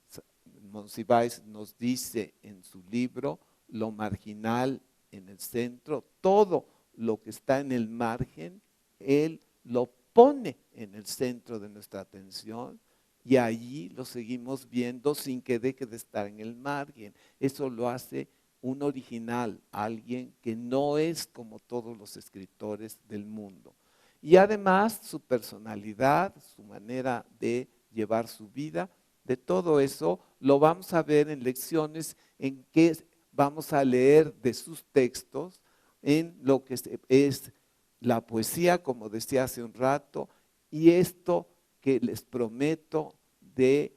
Monsiváis nos dice en su libro, lo marginal en el centro, todo lo que está en el margen, él lo pone en el centro de nuestra atención y allí lo seguimos viendo sin que deje de estar en el margen. Eso lo hace un original, alguien que no es como todos los escritores del mundo. Y además su personalidad, su manera de llevar su vida, de todo eso lo vamos a ver en lecciones en que vamos a leer de sus textos, en lo que es la poesía, como decía hace un rato, y esto que les prometo de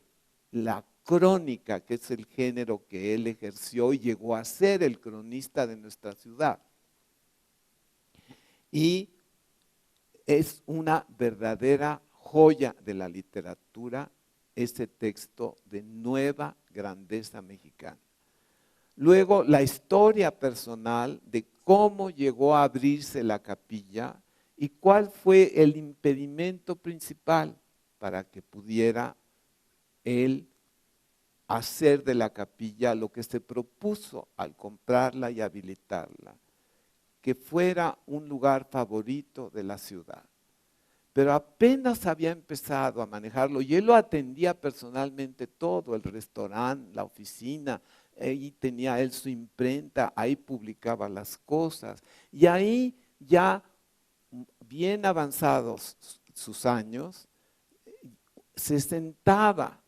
la crónica, que es el género que él ejerció y llegó a ser el cronista de nuestra ciudad. Y es una verdadera joya de la literatura este texto de Nueva Grandeza Mexicana. Luego, la historia personal de cómo llegó a abrirse la capilla y cuál fue el impedimento principal para que pudiera él hacer de la capilla lo que se propuso al comprarla y habilitarla, que fuera un lugar favorito de la ciudad. Pero apenas había empezado a manejarlo y él lo atendía personalmente todo, el restaurante, la oficina, ahí tenía él su imprenta, ahí publicaba las cosas y ahí ya bien avanzados sus años, se sentaba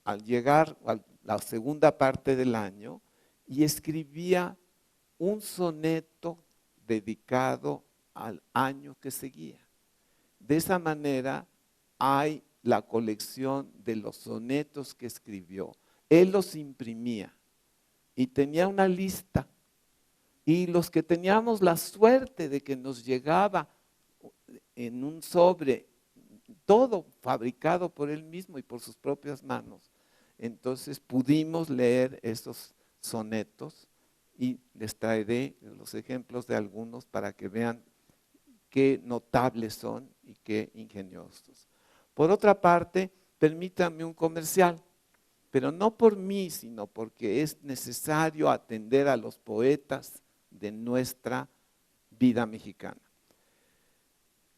al llegar a la segunda parte del año y escribía un soneto dedicado al año que seguía. De esa manera hay la colección de los sonetos que escribió. Él los imprimía y tenía una lista. Y los que teníamos la suerte de que nos llegaba en un sobre, todo fabricado por él mismo y por sus propias manos, entonces pudimos leer esos sonetos y les traeré los ejemplos de algunos para que vean qué notables son y qué ingeniosos. Por otra parte, permítanme un comercial, pero no por mí, sino porque es necesario atender a los poetas de nuestra vida mexicana.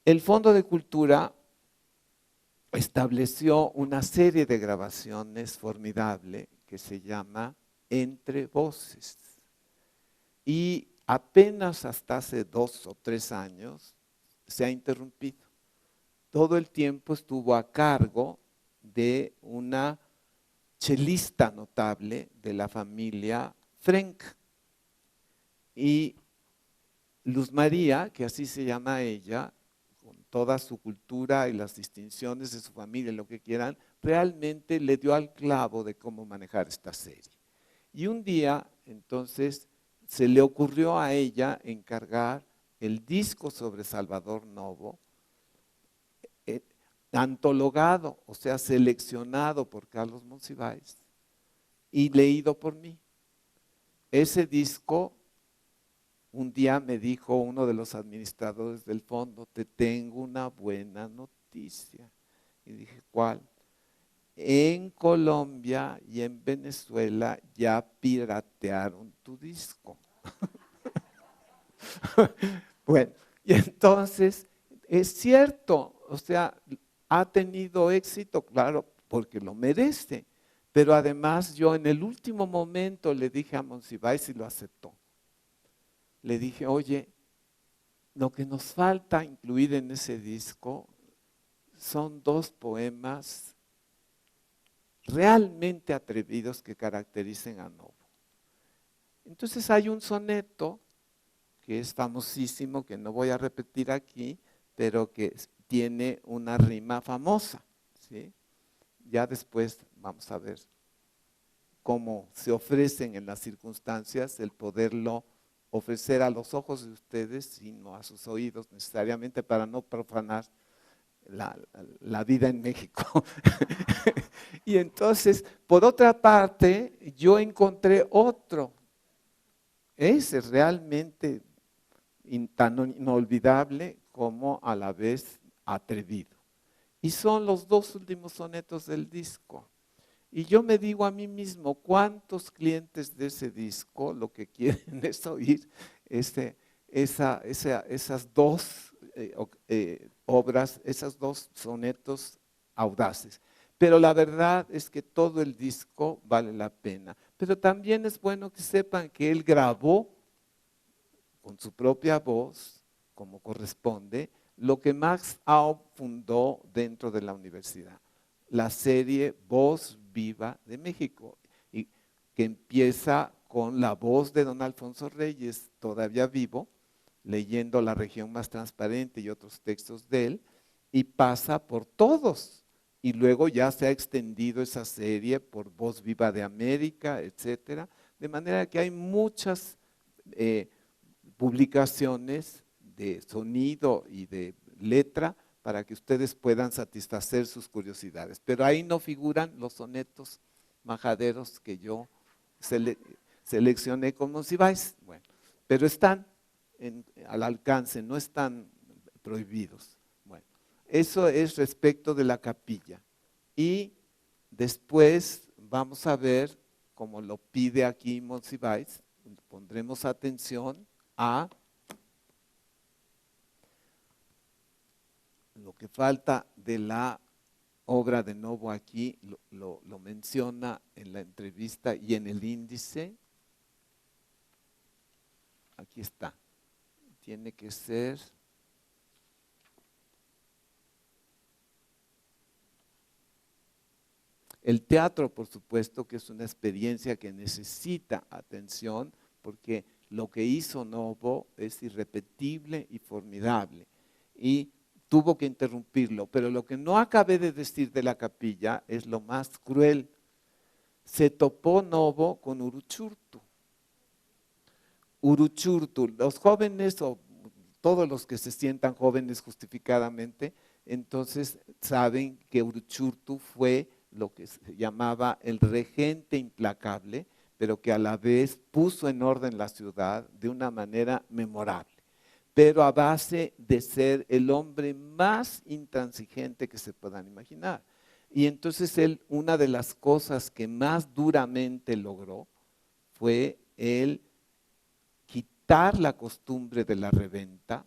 El Fondo de Cultura estableció una serie de grabaciones formidable que se llama Entre Voces. Y apenas hasta hace 2 o 3 años se ha interrumpido. Todo el tiempo estuvo a cargo de una chelista notable de la familia Frenk. Y Luz María, que así se llama ella, con toda su cultura y las distinciones de su familia, lo que quieran, realmente le dio al clavo de cómo manejar esta serie. Y un día, entonces, se le ocurrió a ella encargar el disco sobre Salvador Novo, antologado, o sea, seleccionado por Carlos Monsiváis y leído por mí. Ese disco, un día me dijo uno de los administradores del fondo, te tengo una buena noticia. Y dije, ¿cuál? en Colombia y en Venezuela ya piratearon tu disco. Bueno, y entonces es cierto, o sea, ha tenido éxito, claro, porque lo merece. Pero además yo en el último momento le dije a Monsiváis y lo aceptó. Le dije, oye, lo que nos falta incluir en ese disco son 2 poemas realmente atrevidos que caractericen a Novo. Entonces hay un soneto que es famosísimo, que no voy a repetir aquí, pero que tiene una rima famosa, ¿sí? Ya después vamos a ver cómo se ofrecen en las circunstancias el poderlo ofrecer a los ojos de ustedes, sino a sus oídos necesariamente, para no profanar la vida en México. Y entonces, por otra parte, yo encontré otro. Ese es realmente tan inolvidable como a la vez atrevido. Y son los 2 últimos sonetos del disco. Y yo me digo a mí mismo, ¿cuántos clientes de ese disco lo que quieren es oír esas 2 obras, esos 2 sonetos audaces? Pero la verdad es que todo el disco vale la pena. Pero también es bueno que sepan que él grabó con su propia voz, como corresponde, lo que Max Aub fundó dentro de la universidad, la serie Voz Viva de México, y que empieza con la voz de don Alfonso Reyes, todavía vivo, leyendo La región más transparente y otros textos de él, y pasa por todos. Y luego ya se ha extendido esa serie por Voz Viva de América, etcétera, de manera que hay muchas publicaciones de sonido y de letra para que ustedes puedan satisfacer sus curiosidades. Pero ahí no figuran los sonetos majaderos que yo seleccioné con Monsiváis. Bueno, pero están al alcance, no están prohibidos. Bueno, eso es respecto de la capilla. Y después vamos a ver, como lo pide aquí Monsiváis, pondremos atención a lo que falta de la obra de Novo aquí, lo menciona en la entrevista y en el índice. Aquí está. Tiene que ser el teatro, por supuesto, que es una experiencia que necesita atención, porque lo que hizo Novo es irrepetible y formidable, y tuvo que interrumpirlo. Pero lo que no acabé de decir de la capilla es lo más cruel. Se topó Novo con Uruchurtu. Uruchurtu, los jóvenes o todos los que se sientan jóvenes justificadamente, entonces saben que Uruchurtu fue lo que se llamaba el regente implacable, pero que a la vez puso en orden la ciudad de una manera memorable, pero a base de ser el hombre más intransigente que se puedan imaginar. Y entonces él, una de las cosas que más duramente logró fue el quitar la costumbre de la reventa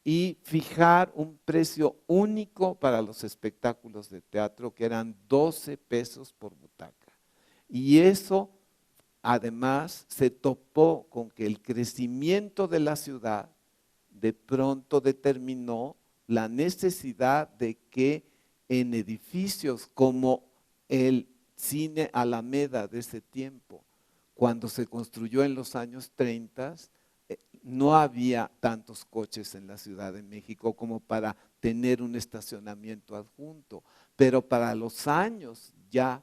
y fijar un precio único para los espectáculos de teatro, que eran 12 pesos por butaca. Y eso, además, se topó con que el crecimiento de la ciudad de pronto determinó la necesidad de que en edificios como el Cine Alameda de ese tiempo, cuando se construyó en los años 30, no había tantos coches en la Ciudad de México como para tener un estacionamiento adjunto, pero para los años ya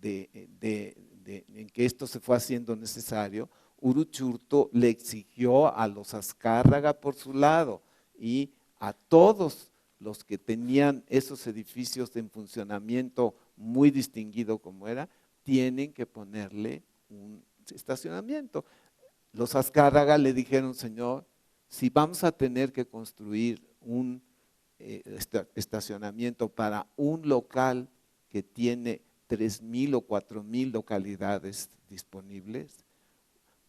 en que esto se fue haciendo necesario, Uruchurtu le exigió a los Azcárraga por su lado y a todos los que tenían esos edificios en funcionamiento muy distinguido como era, tienen que ponerle un estacionamiento. Los Azcárraga le dijeron, señor, si vamos a tener que construir un estacionamiento para un local que tiene 3,000 o 4,000 localidades disponibles,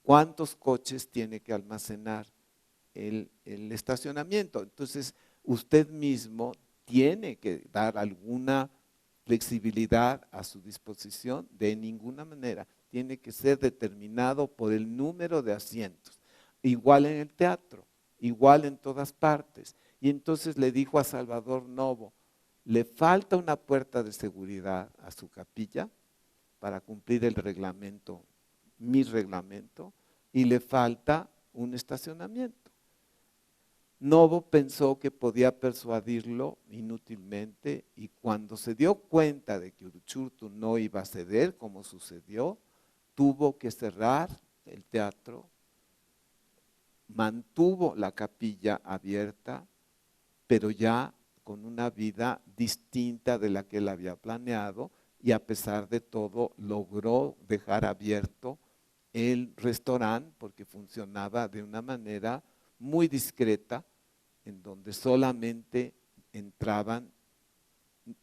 ¿cuántos coches tiene que almacenar el estacionamiento? Entonces, usted mismo tiene que dar alguna flexibilidad a su disposición. De ninguna manera tiene que ser determinado por el número de asientos. Igual en el teatro, igual en todas partes. Y entonces le dijo a Salvador Novo, le falta una puerta de seguridad a su capilla para cumplir el reglamento, mi reglamento, y le falta un estacionamiento. Novo pensó que podía persuadirlo inútilmente, y cuando se dio cuenta de que Uruchurtu no iba a ceder como sucedió, tuvo que cerrar el teatro, mantuvo la capilla abierta, pero ya con una vida distinta de la que él había planeado, y a pesar de todo logró dejar abierto el restaurante porque funcionaba de una manera muy discreta, en donde solamente entraban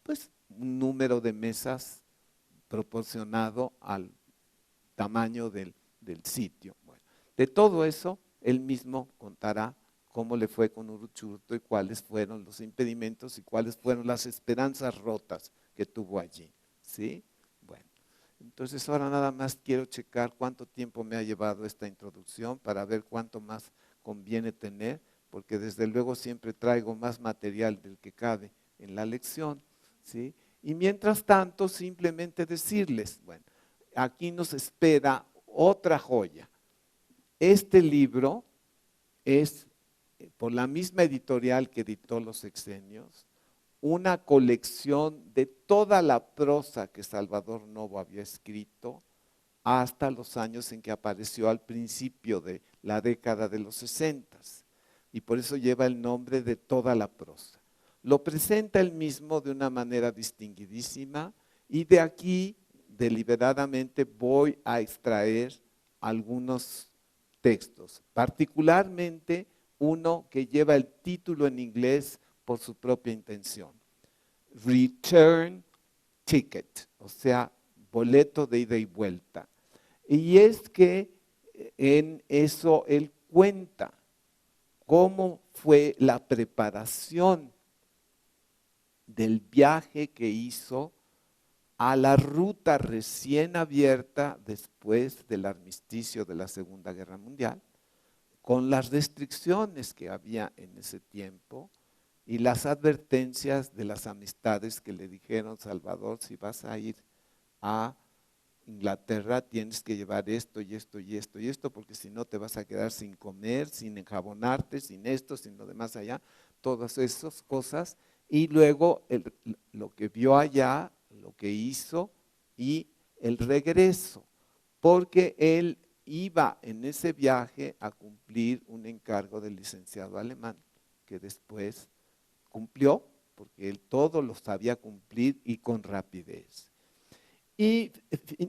pues un número de mesas proporcionado al tamaño del sitio. Bueno, de todo eso, él mismo contará cómo le fue con Uruchurtu y cuáles fueron los impedimentos y cuáles fueron las esperanzas rotas que tuvo allí. ¿Sí? Bueno, entonces ahora nada más quiero checar cuánto tiempo me ha llevado esta introducción para ver cuánto más conviene tener, porque desde luego siempre traigo más material del que cabe en la lección. ¿Sí? Y mientras tanto, simplemente decirles, bueno, aquí nos espera otra joya. Este libro es, por la misma editorial que editó Los Sexenios, una colección de toda la prosa que Salvador Novo había escrito hasta los años en que apareció al principio de la década de los 60, y por eso lleva el nombre de Toda la prosa. Lo presenta él mismo de una manera distinguidísima, y de aquí deliberadamente voy a extraer algunos textos, particularmente uno que lleva el título en inglés por su propia intención: Return Ticket, o sea, boleto de ida y vuelta. Y es que en eso él cuenta cómo fue la preparación del viaje que hizo a la ruta recién abierta después del armisticio de la Segunda Guerra Mundial, con las restricciones que había en ese tiempo y las advertencias de las amistades que le dijeron: Salvador, si vas a ir a Inglaterra tienes que llevar esto y esto y esto y esto, porque si no te vas a quedar sin comer, sin enjabonarte, sin esto, sin lo demás allá, todas esas cosas. Y luego lo que vio allá, lo que hizo y el regreso, porque él iba en ese viaje a cumplir un encargo del licenciado alemán, que después cumplió, porque él todo lo sabía cumplir y con rapidez. Y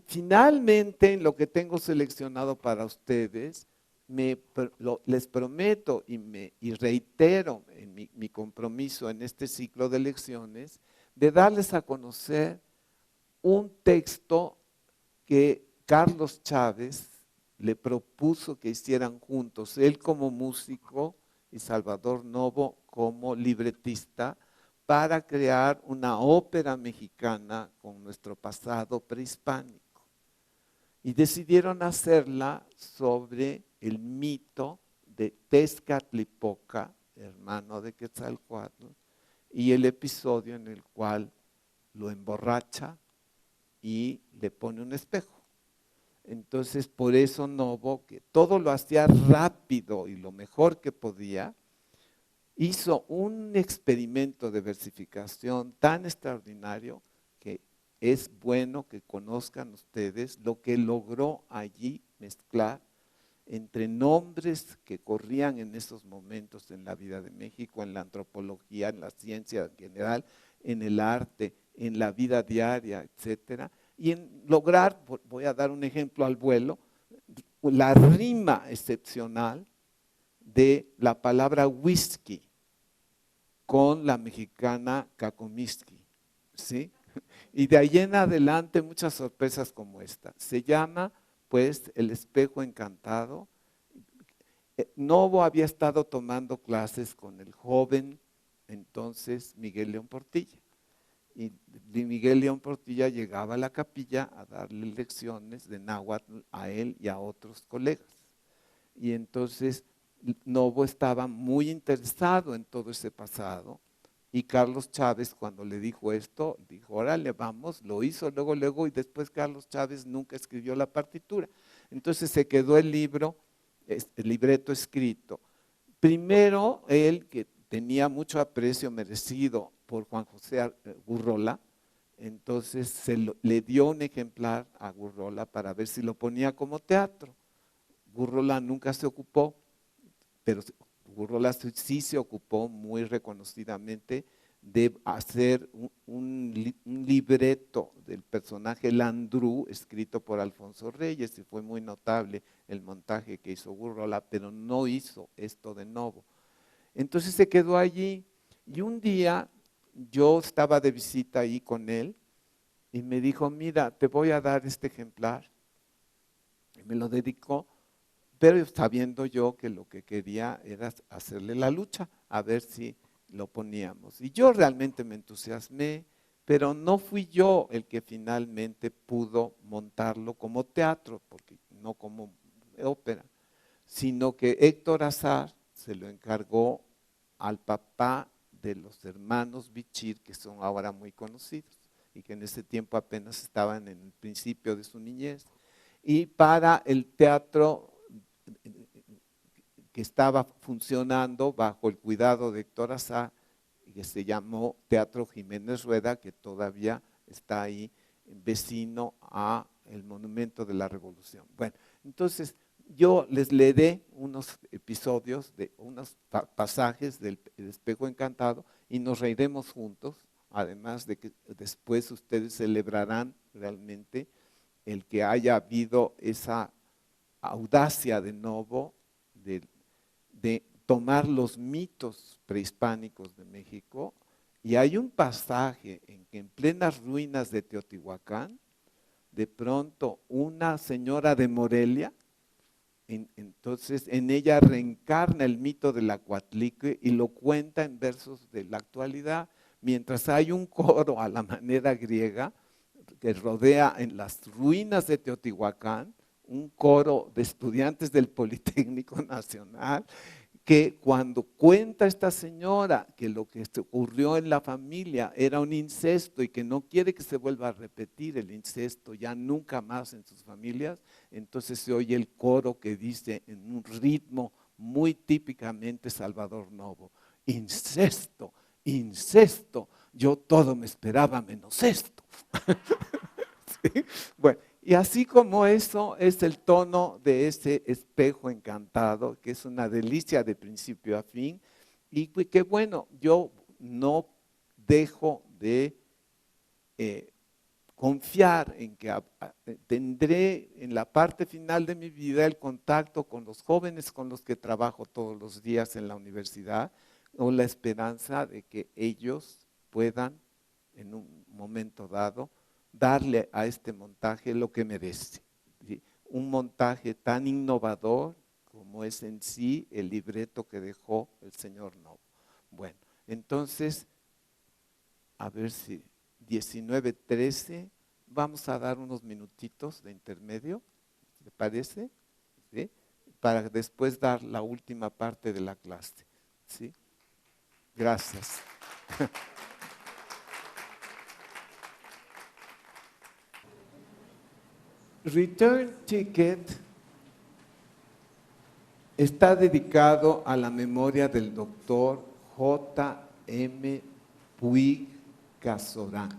finalmente, en lo que tengo seleccionado para ustedes, les prometo y reitero en mi compromiso en este ciclo de lecciones, de darles a conocer un texto que Carlos Chávez le propuso que hicieran juntos, él como músico y Salvador Novo como libretista, para crear una ópera mexicana con nuestro pasado prehispánico. Y decidieron hacerla sobre el mito de Tezcatlipoca, hermano de Quetzalcóatl, y el episodio en el cual lo emborracha y le pone un espejo. Entonces, por eso Novo, que todo lo hacía rápido y lo mejor que podía, hizo un experimento de versificación tan extraordinario que es bueno que conozcan ustedes lo que logró allí mezclar entre nombres que corrían en esos momentos en la vida de México, en la antropología, en la ciencia en general, en el arte, en la vida diaria, etcétera, y en lograr, voy a dar un ejemplo al vuelo, la rima excepcional de la palabra whisky con la mexicana Cacomiski, ¿sí? Y de ahí en adelante muchas sorpresas como esta. Se llama pues El espejo encantado. Novo había estado tomando clases con el joven entonces Miguel León Portilla. Y Miguel León Portilla llegaba a la capilla a darle lecciones de náhuatl a él y a otros colegas. Y entonces Novo estaba muy interesado en todo ese pasado. Y Carlos Chávez, cuando le dijo esto, dijo, órale, vamos, lo hizo luego, y después Carlos Chávez nunca escribió la partitura. Entonces se quedó el libro, el libreto escrito. Primero, él, que tenía mucho aprecio merecido por Juan José Gurrola, entonces le dio un ejemplar a Gurrola para ver si lo ponía como teatro. Gurrola nunca se ocupó, pero Gurrola sí se ocupó muy reconocidamente de hacer un libreto del personaje Landru, escrito por Alfonso Reyes, y fue muy notable el montaje que hizo Gurrola, pero no hizo esto de nuevo. Entonces se quedó allí, y un día yo estaba de visita ahí con él, y me dijo, mira, te voy a dar este ejemplar. Y me lo dedicó, pero sabiendo yo que lo que quería era hacerle la lucha, a ver si lo poníamos. Y yo realmente me entusiasmé, pero no fui yo el que finalmente pudo montarlo como teatro, porque no como ópera, sino que Héctor Azar se lo encargó al papá de los hermanos Bichir, que son ahora muy conocidos y que en ese tiempo apenas estaban en el principio de su niñez. Y para el teatro que estaba funcionando bajo el cuidado de Héctor Azar, que se llamó Teatro Jiménez Rueda, que todavía está ahí vecino a el Monumento de la Revolución. Bueno, entonces yo les leeré unos episodios, de unos pasajes del Espejo Encantado y nos reiremos juntos, además de que después ustedes celebrarán realmente el que haya habido esa audacia de Novo de tomar los mitos prehispánicos de México. Y hay un pasaje en que en plenas ruinas de Teotihuacán, de pronto una señora de Morelia, entonces en ella reencarna el mito del Acuatlique y lo cuenta en versos de la actualidad, mientras hay un coro a la manera griega que rodea en las ruinas de Teotihuacán, un coro de estudiantes del Politécnico Nacional, que cuando cuenta esta señora que lo que ocurrió en la familia era un incesto y que no quiere que se vuelva a repetir el incesto ya nunca más en sus familias, entonces se oye el coro que dice en un ritmo muy típicamente Salvador Novo, incesto, incesto, yo todo me esperaba menos esto. ¿Sí? Bueno, y así como eso es el tono de ese Espejo Encantado, que es una delicia de principio a fin, y que bueno, yo no dejo de confiar en que tendré en la parte final de mi vida el contacto con los jóvenes con los que trabajo todos los días en la universidad, o la esperanza de que ellos puedan en un momento dado darle a este montaje lo que merece. ¿Sí? Un montaje tan innovador como es en sí el libreto que dejó el señor Novo. Bueno, entonces, a ver si 19:13, vamos a dar unos minutitos de intermedio, ¿te parece? ¿Sí? Para después dar la última parte de la clase. ¿Sí? Gracias. Return Ticket está dedicado a la memoria del doctor J.M. Puig Casorán.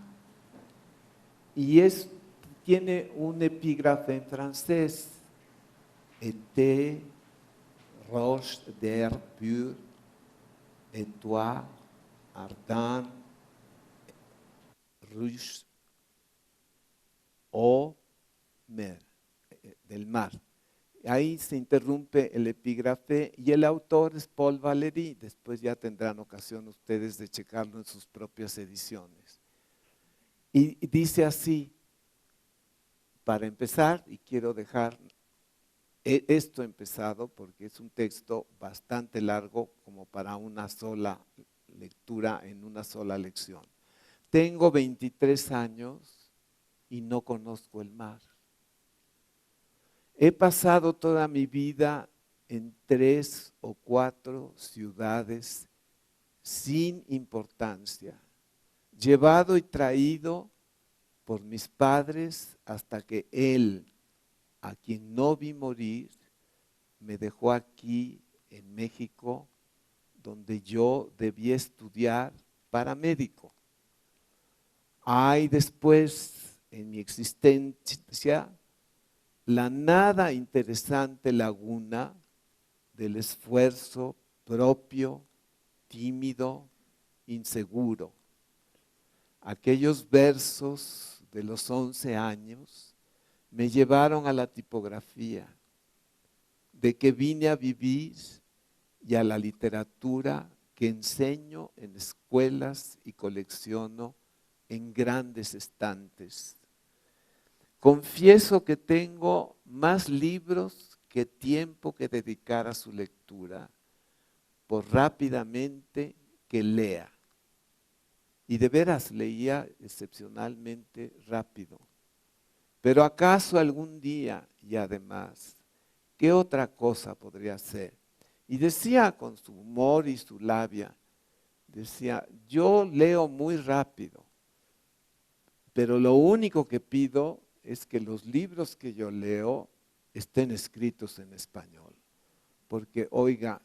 Y tiene un epígrafe en francés, Était roche d'air pur, et toi, ardent, ruche, o mer, del mar. Ahí se interrumpe el epígrafe y el autor es Paul Valéry. Después ya tendrán ocasión ustedes de checarlo en sus propias ediciones. Y dice así, para empezar, y quiero dejar esto empezado porque es un texto bastante largo como para una sola lectura en una sola lección. Tengo 23 años y no conozco el mar. He pasado toda mi vida en 3 o 4 ciudades sin importancia, llevado y traído por mis padres hasta que él, a quien no vi morir, me dejó aquí en México, donde yo debía estudiar para médico. Hay después en mi existencia la nada interesante laguna del esfuerzo propio, tímido, inseguro. Aquellos versos de los 11 años me llevaron a la tipografía, de que vine a vivir, y a la literatura que enseño en escuelas y colecciono en grandes estantes. Confieso que tengo más libros que tiempo que dedicar a su lectura, por rápidamente que lea. Y de veras leía excepcionalmente rápido. Pero ¿acaso algún día, y además, qué otra cosa podría ser? Y decía con su humor y su labia, decía, yo leo muy rápido, pero lo único que pido es que los libros que yo leo estén escritos en español. Porque, oiga,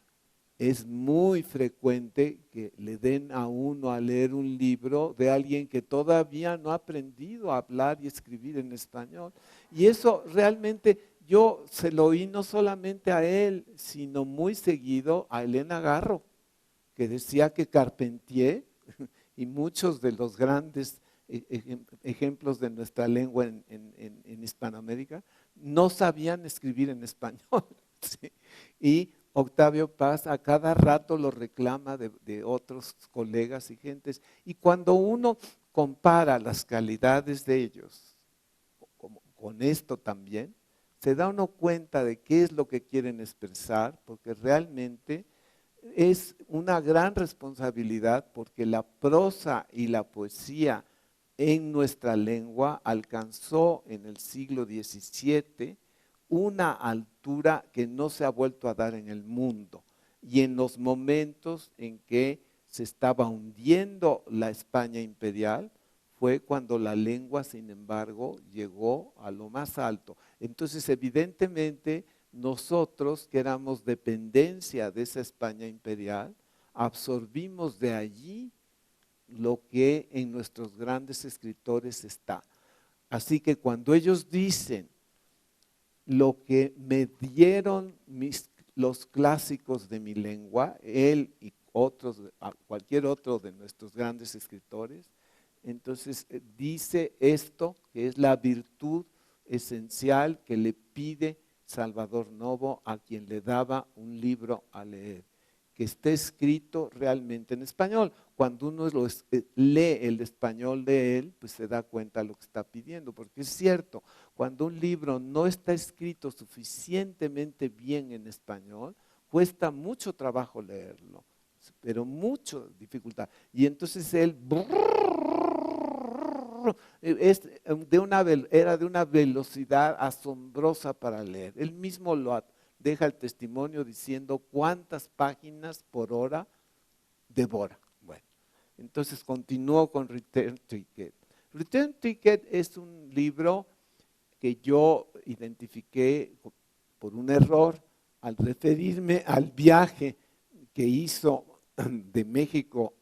es muy frecuente que le den a uno a leer un libro de alguien que todavía no ha aprendido a hablar y escribir en español. Y eso realmente yo se lo oí no solamente a él, sino muy seguido a Elena Garro, que decía que Carpentier y muchos de los grandes ejemplos de nuestra lengua en Hispanoamérica no sabían escribir en español. ¿Sí? Y Octavio Paz a cada rato lo reclama de otros colegas y gentes. Y cuando uno compara las calidades de ellos con esto también, se da uno cuenta de qué es lo que quieren expresar, porque realmente es una gran responsabilidad, porque la prosa y la poesía en nuestra lengua alcanzó en el siglo XVII una altura que no se ha vuelto a dar en el mundo. Y en los momentos en que se estaba hundiendo la España imperial, fue cuando la lengua, sin embargo, llegó a lo más alto. Entonces, evidentemente, nosotros que éramos dependencia de esa España imperial, absorbimos de allí lo que en nuestros grandes escritores está. Así que cuando ellos dicen, lo que me dieron los clásicos de mi lengua, él y otros, cualquier otro de nuestros grandes escritores, entonces dice esto, que es la virtud esencial que le pide Salvador Novo a quien le daba un libro a leer, que esté escrito realmente en español. Cuando uno lee el español de él, pues se da cuenta de lo que está pidiendo, porque es cierto, cuando un libro no está escrito suficientemente bien en español, cuesta mucho trabajo leerlo, pero mucha dificultad. Y entonces él era de una velocidad asombrosa para leer. Él mismo deja el testimonio diciendo cuántas páginas por hora devora. Bueno, entonces continuó con Return Ticket. Return Ticket es un libro que yo identifiqué por un error al referirme al viaje que hizo de México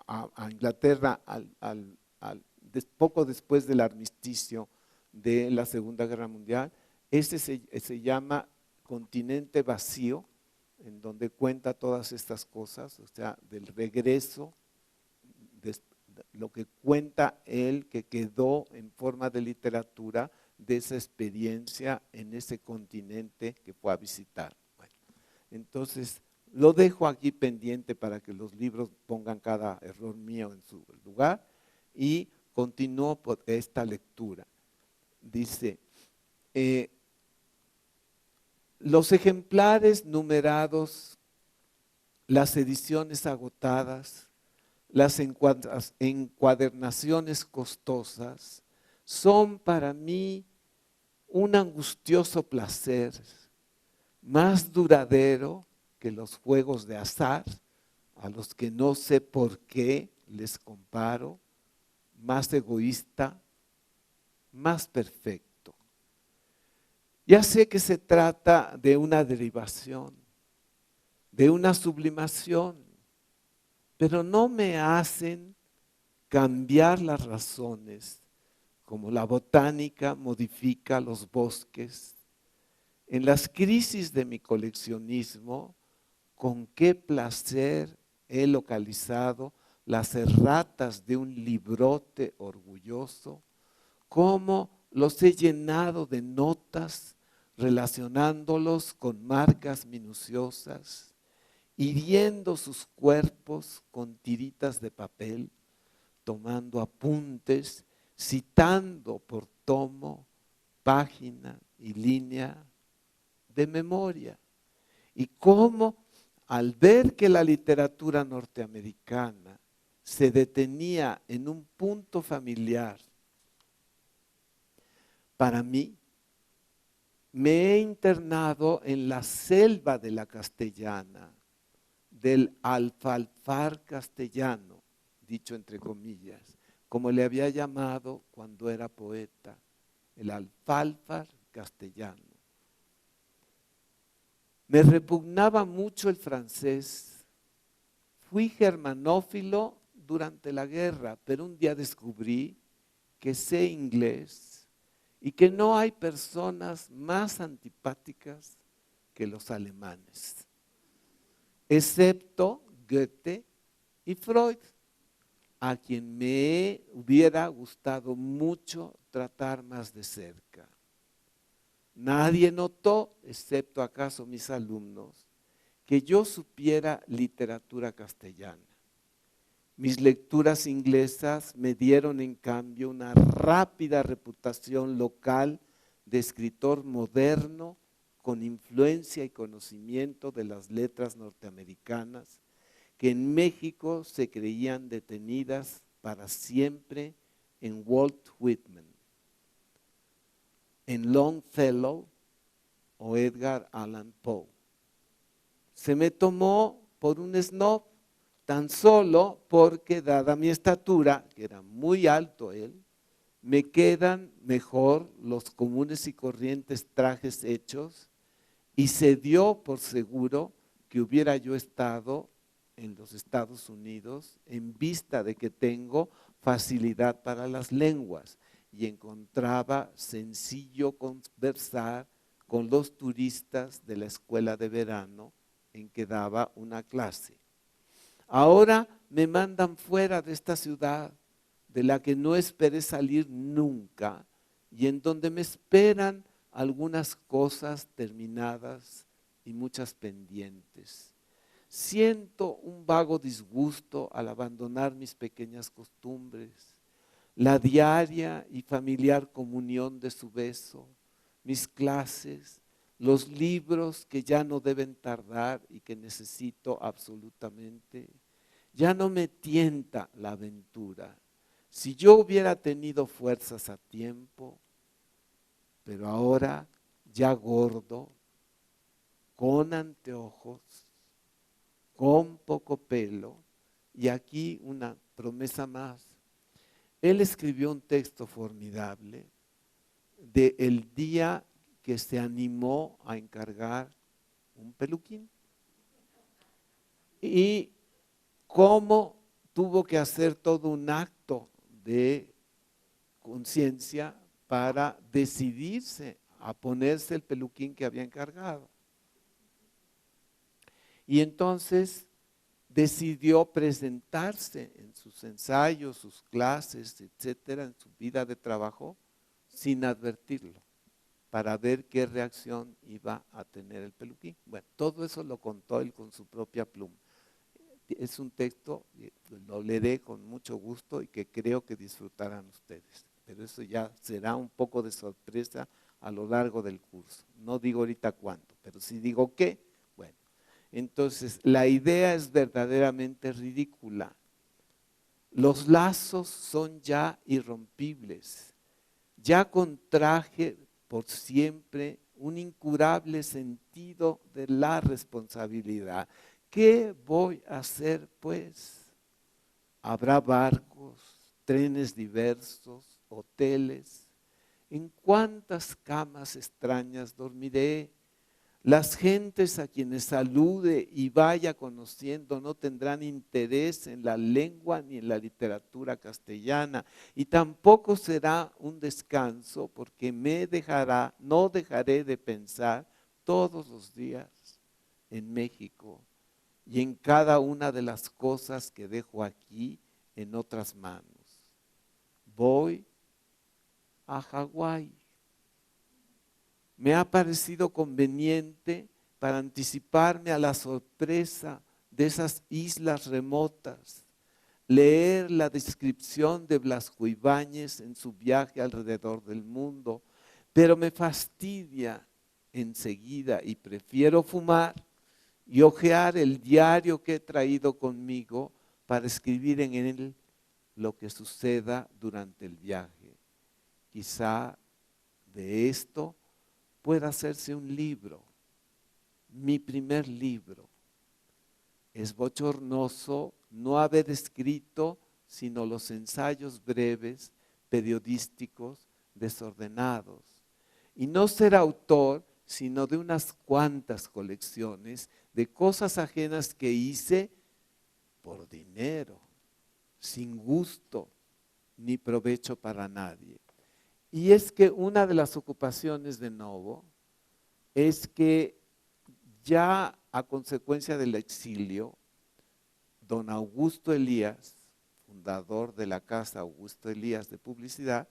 a Inglaterra poco después del armisticio de la Segunda Guerra Mundial. Ese se llama Continente Vacío, en donde cuenta todas estas cosas, o sea, del regreso, lo que cuenta él, que quedó en forma de literatura de esa experiencia en ese continente que fue a visitar. Bueno, entonces, lo dejo aquí pendiente para que los libros pongan cada error mío en su lugar y Continúo por esta lectura. Dice, los ejemplares numerados, las ediciones agotadas, las encuadernaciones costosas, son para mí un angustioso placer, más duradero que los juegos de azar, a los que no sé por qué les comparo, más egoísta, más perfecto. Ya sé que se trata de una derivación, de una sublimación, pero no me hacen cambiar las razones, como la botánica modifica los bosques. En las crisis de mi coleccionismo, con qué placer he localizado las erratas de un librote orgulloso, cómo los he llenado de notas relacionándolos con marcas minuciosas, hiriendo sus cuerpos con tiritas de papel, tomando apuntes, citando por tomo, página y línea de memoria. Y cómo al ver que la literatura norteamericana se detenía en un punto familiar, para mí, me he internado en la selva de la castellana, del alfalfar castellano, dicho entre comillas, como le había llamado cuando era poeta, el alfalfar castellano. Me repugnaba mucho el francés. Fui germanófilo durante la guerra, pero un día descubrí que sé inglés y que no hay personas más antipáticas que los alemanes, excepto Goethe y Freud, a quien me hubiera gustado mucho tratar más de cerca. Nadie notó, excepto acaso mis alumnos, que yo supiera literatura castellana. Mis lecturas inglesas me dieron en cambio una rápida reputación local de escritor moderno con influencia y conocimiento de las letras norteamericanas que en México se creían detenidas para siempre en Walt Whitman, en Longfellow o Edgar Allan Poe. Se me tomó por un snob, tan solo porque, dada mi estatura, que era muy alto él, me quedan mejor los comunes y corrientes trajes hechos, y se dio por seguro que hubiera yo estado en los Estados Unidos en vista de que tengo facilidad para las lenguas y encontraba sencillo conversar con los turistas de la escuela de verano en que daba una clase. Ahora me mandan fuera de esta ciudad de la que no esperé salir nunca y en donde me esperan algunas cosas terminadas y muchas pendientes. Siento un vago disgusto al abandonar mis pequeñas costumbres, la diaria y familiar comunión de su beso, mis clases, los libros que ya no deben tardar y que necesito absolutamente. Ya no me tienta la aventura. Si yo hubiera tenido fuerzas a tiempo, pero ahora ya gordo, con anteojos, con poco pelo, y aquí una promesa más. Él escribió un texto formidable de el día que se animó a encargar un peluquín y cómo tuvo que hacer todo un acto de conciencia para decidirse a ponerse el peluquín que había encargado. Y entonces decidió presentarse en sus ensayos, sus clases, etcétera, en su vida de trabajo, sin advertirlo, para ver qué reacción iba a tener el peluquín. Bueno, todo eso lo contó él con su propia pluma. es un texto, lo leeré con mucho gusto y que creo que disfrutarán ustedes. Pero eso ya será un poco de sorpresa a lo largo del curso. No digo ahorita cuándo, pero si digo qué, bueno. Entonces, la idea es verdaderamente ridícula. Los lazos son ya irrompibles. Ya contraje por siempre un incurable sentido de la responsabilidad. ¿Qué voy a hacer, pues? Habrá barcos, trenes diversos, hoteles. ¿En cuántas camas extrañas dormiré? Las gentes a quienes salude y vaya conociendo no tendrán interés en la lengua ni en la literatura castellana, y tampoco será un descanso porque no dejaré de pensar todos los días en México y en cada una de las cosas que dejo aquí en otras manos. Voy a Hawái. Me ha parecido conveniente para anticiparme a la sorpresa de esas islas remotas, leer la descripción de Blasco Ibáñez en su viaje alrededor del mundo, pero me fastidia enseguida y prefiero fumar y hojear el diario que he traído conmigo para escribir en él lo que suceda durante el viaje. Quizá de esto pueda hacerse un libro, mi primer libro. Es bochornoso no haber escrito sino los ensayos breves, periodísticos, desordenados, y no ser autor sino de unas cuantas colecciones de cosas ajenas que hice por dinero, sin gusto ni provecho para nadie. Y es que una de las ocupaciones de Novo es que ya a consecuencia del exilio, don Augusto Elías, fundador de la Casa Augusto Elías de Publicidad,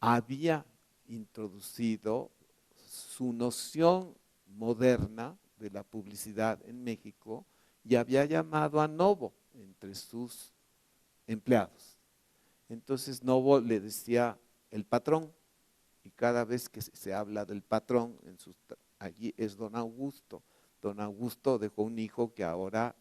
había introducido su noción moderna de la publicidad en México y había llamado a Novo entre sus empleados. Entonces Novo le decía el patrón, y cada vez que se habla del patrón, allí es don Augusto. Don Augusto dejó un hijo que ahora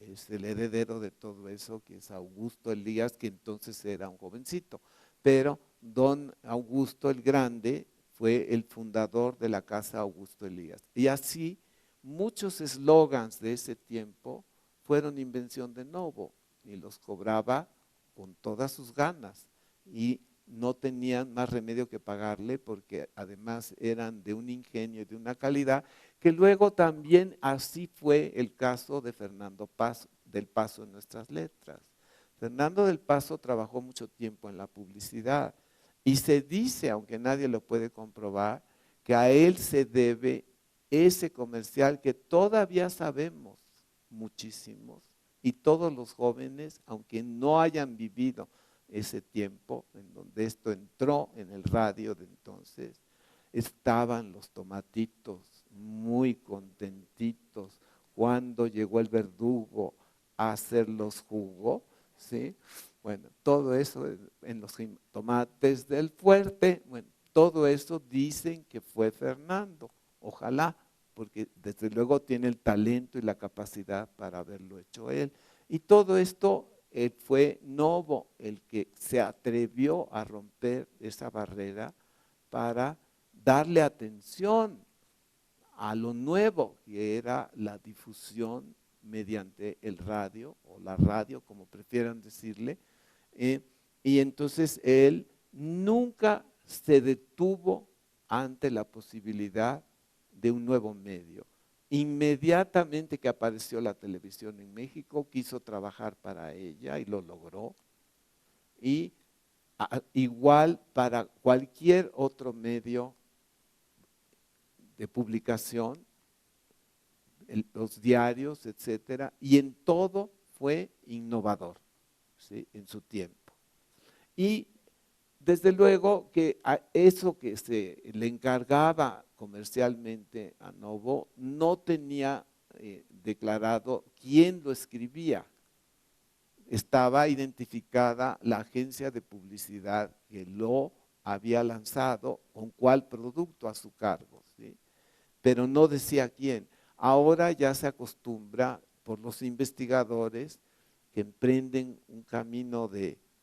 es el heredero de todo eso, que es Augusto Elías, que entonces era un jovencito. Pero don Augusto el Grande fue el fundador de la Casa Augusto Elías. Y así muchos eslogans de ese tiempo fueron invención de Novo y los cobraba con todas sus ganas. Y no tenían más remedio que pagarle porque además eran de un ingenio y de una calidad que luego también así fue el caso de Fernando del Paso en Nuestras Letras. Fernando del Paso trabajó mucho tiempo en la publicidad y se dice, aunque nadie lo puede comprobar, que a él se debe ese comercial que todavía sabemos muchísimos y todos los jóvenes, aunque no hayan vivido ese tiempo en donde esto entró en el radio de entonces, estaban los tomatitos muy contentitos cuando llegó el verdugo a hacerlos jugo, ¿sí? Bueno, todo eso en los tomates del fuerte, bueno, todo eso dicen que fue Fernando, ojalá, porque desde luego tiene el talento y la capacidad para haberlo hecho él. Y todo esto fue Novo el que se atrevió a romper esa barrera para darle atención a lo nuevo, que era la difusión mediante el radio, o la radio, como prefieran decirle. Y entonces él nunca se detuvo ante la posibilidad de un nuevo medio. Inmediatamente que apareció la televisión en México, quiso trabajar para ella y lo logró. Y igual para cualquier otro medio de publicación, los diarios, etcétera, y en todo fue innovador, ¿sí? En su tiempo. Y desde luego que a eso que se le encargaba comercialmente a Novo no tenía declarado quién lo escribía. Estaba identificada la agencia de publicidad que lo había lanzado, con cuál producto a su cargo, ¿sí? Pero no decía quién. Ahora ya se acostumbra por los investigadores que emprenden un camino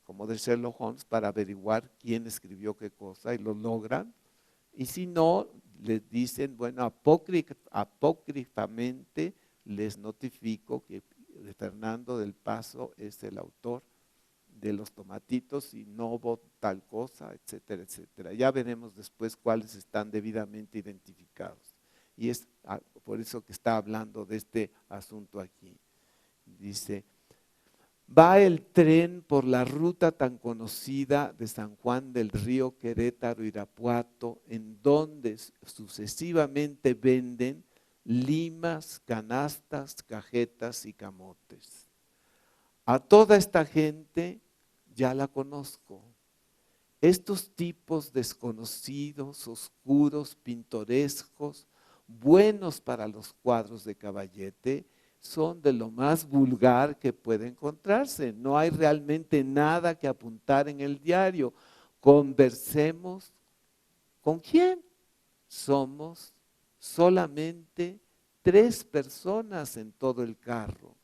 como de Sherlock Holmes para averiguar quién escribió qué cosa y lo logran. Y si no, les dicen, bueno, apócrifamente les notifico que Fernando del Paso es el autor de los tomatitos y no hubo tal cosa, etcétera, etcétera. Ya veremos después cuáles están debidamente identificados. Y es por eso que está hablando de este asunto aquí. Dice, va el tren por la ruta tan conocida de San Juan del Río, Querétaro, Irapuato, en donde sucesivamente venden limas, canastas, cajetas y camotes. A toda esta gente ya la conozco. Estos tipos desconocidos, oscuros, pintorescos, buenos para los cuadros de Caballete, son de lo más vulgar que puede encontrarse. No hay realmente nada que apuntar en el diario. Conversemos. ¿Con quién? Somos solamente 3 personas en todo el carro.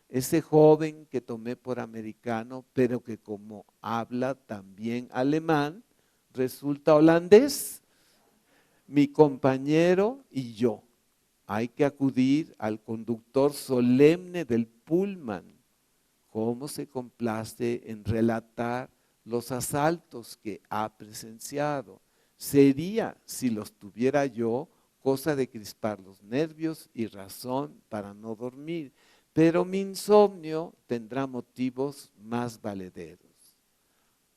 Ese joven que tomé por americano, pero que como habla también alemán, resulta holandés. Mi compañero y yo. Hay que acudir al conductor solemne del pullman. ¿Cómo se complace en relatar los asaltos que ha presenciado? Sería, si los tuviera yo, cosa de crispar los nervios y razón para no dormir. Pero mi insomnio tendrá motivos más valederos.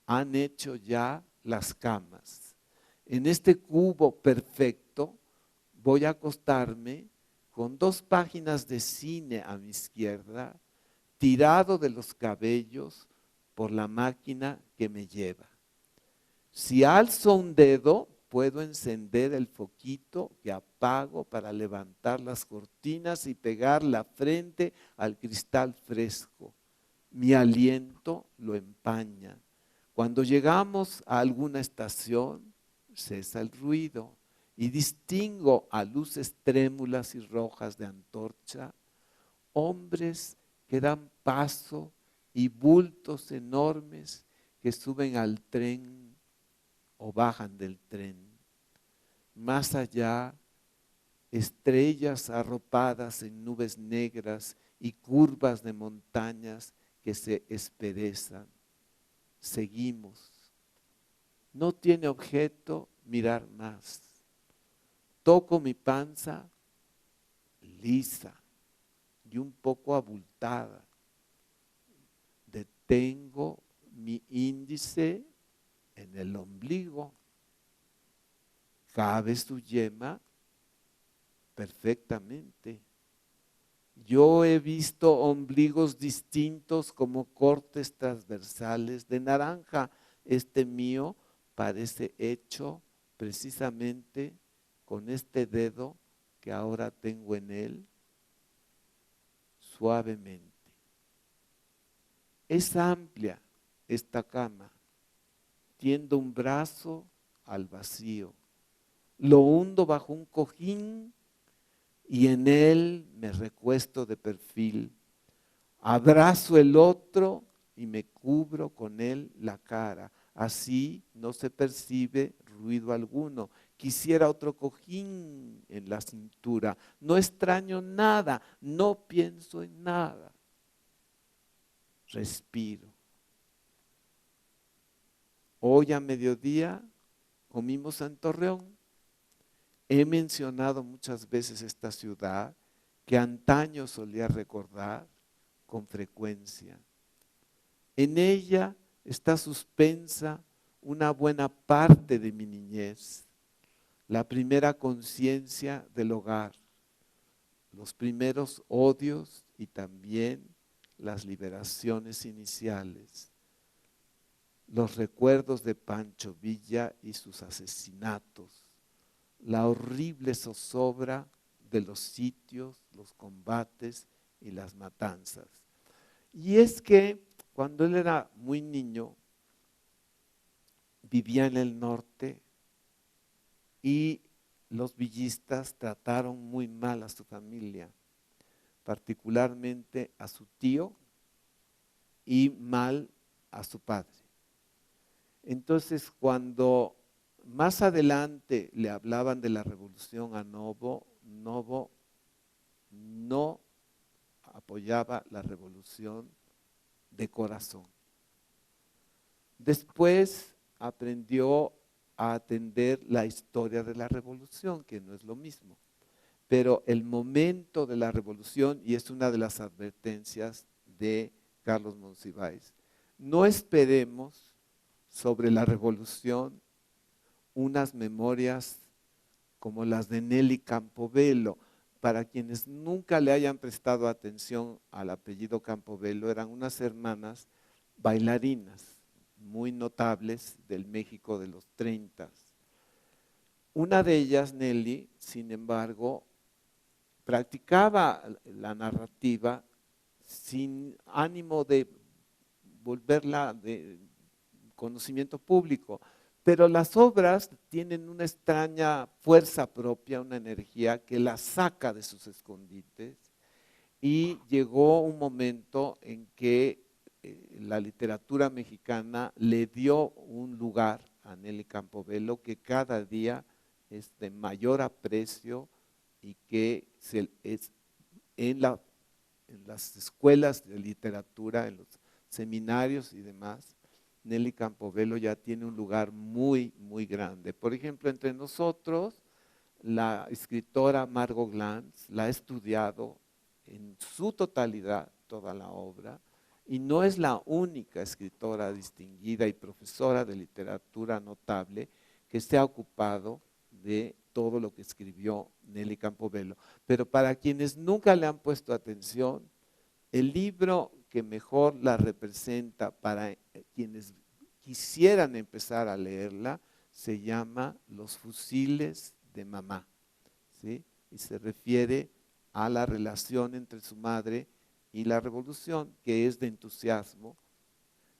Han hecho ya las camas. En este cubo perfecto voy a acostarme con 2 páginas de cine a mi izquierda, tirado de los cabellos por la máquina que me lleva. Si alzo un dedo, puedo encender el foquito que apago para levantar las cortinas y pegar la frente al cristal fresco. Mi aliento lo empaña. Cuando llegamos a alguna estación, cesa el ruido y distingo a luces trémulas y rojas de antorcha, hombres que dan paso y bultos enormes que suben al tren o bajan del tren. Más allá, estrellas arropadas en nubes negras y curvas de montañas que se esperezan. Seguimos. No tiene objeto mirar más. Toco mi panza lisa y un poco abultada. Detengo mi índice en el ombligo. Cabe su yema perfectamente. Yo he visto ombligos distintos como cortes transversales de naranja. Este mío parece hecho precisamente con este dedo que ahora tengo en él, suavemente. Es amplia esta cama. Tiendo un brazo al vacío. Lo hundo bajo un cojín y en él me recuesto de perfil. Abrazo el otro y me cubro con él la cara. Así no se percibe ruido alguno. Quisiera otro cojín en la cintura. No extraño nada, no pienso en nada. Respiro. Hoy a mediodía comimos en Torreón. He mencionado muchas veces esta ciudad que antaño solía recordar con frecuencia. En ella está suspensa una buena parte de mi niñez, la primera conciencia del hogar, los primeros odios y también las liberaciones iniciales, los recuerdos de Pancho Villa y sus asesinatos, la horrible zozobra de los sitios, los combates y las matanzas. Y es que cuando él era muy niño, vivía en el norte y los villistas trataron muy mal a su familia, particularmente a su tío y mal a su padre. Entonces, cuando más adelante le hablaban de la revolución a Novo, Novo no apoyaba la revolución de corazón. Después aprendió a atender la historia de la revolución, que no es lo mismo. Pero el momento de la revolución, y es una de las advertencias de Carlos Monsiváis, no esperemos sobre la revolución unas memorias como las de Nelly Campobello. Para quienes nunca le hayan prestado atención al apellido Campobello, eran unas hermanas bailarinas muy notables del México de los 30. Una de ellas, Nelly, sin embargo, practicaba la narrativa sin ánimo de volverla de conocimiento público, pero las obras tienen una extraña fuerza propia, una energía que las saca de sus escondites, y llegó un momento en que la literatura mexicana le dio un lugar a Nelly Campobello que cada día es de mayor aprecio y que en las escuelas de literatura, en los seminarios y demás, Nelly Campobello ya tiene un lugar muy, muy grande. Por ejemplo, entre nosotros, la escritora Margot Glantz la ha estudiado en su totalidad toda la obra, y no es la única escritora distinguida y profesora de literatura notable que se ha ocupado de todo lo que escribió Nelly Campobello. Pero para quienes nunca le han puesto atención, el libro que mejor la representa para quienes quisieran empezar a leerla se llama Los fusiles de mamá, ¿sí? Y se refiere a la relación entre su madre y la revolución, que es de entusiasmo,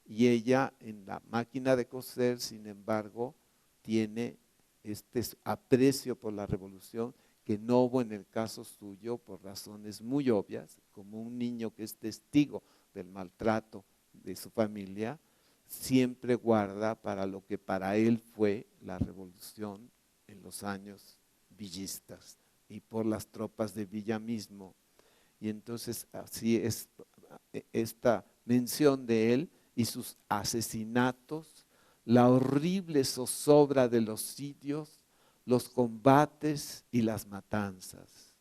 y ella en La máquina de coser, sin embargo, tiene este aprecio por la revolución que no hubo en el caso suyo por razones muy obvias, como un niño que es testigo del maltrato de su familia, siempre guarda para lo que para él fue la revolución en los años villistas y por las tropas de Villa mismo. Y entonces así es esta mención de él y sus asesinatos, la horrible zozobra de los sitios, los combates y las matanzas.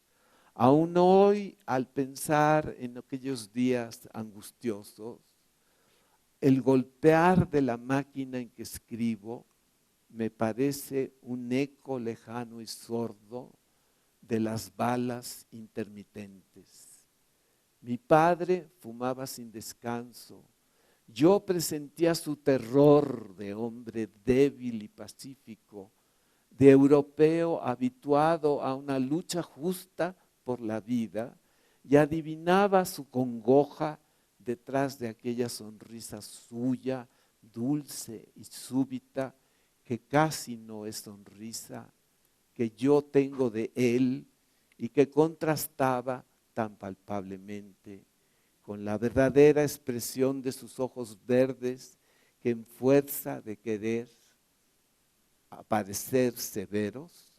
Aún hoy, al pensar en aquellos días angustiosos, el golpear de la máquina en que escribo me parece un eco lejano y sordo de las balas intermitentes. Mi padre fumaba sin descanso. Yo presentía su terror de hombre débil y pacífico, de europeo habituado a una lucha justa por la vida, y adivinaba su congoja detrás de aquella sonrisa suya, dulce y súbita, que casi no es sonrisa, que yo tengo de él y que contrastaba tan palpablemente con la verdadera expresión de sus ojos verdes, que en fuerza de querer parecer severos,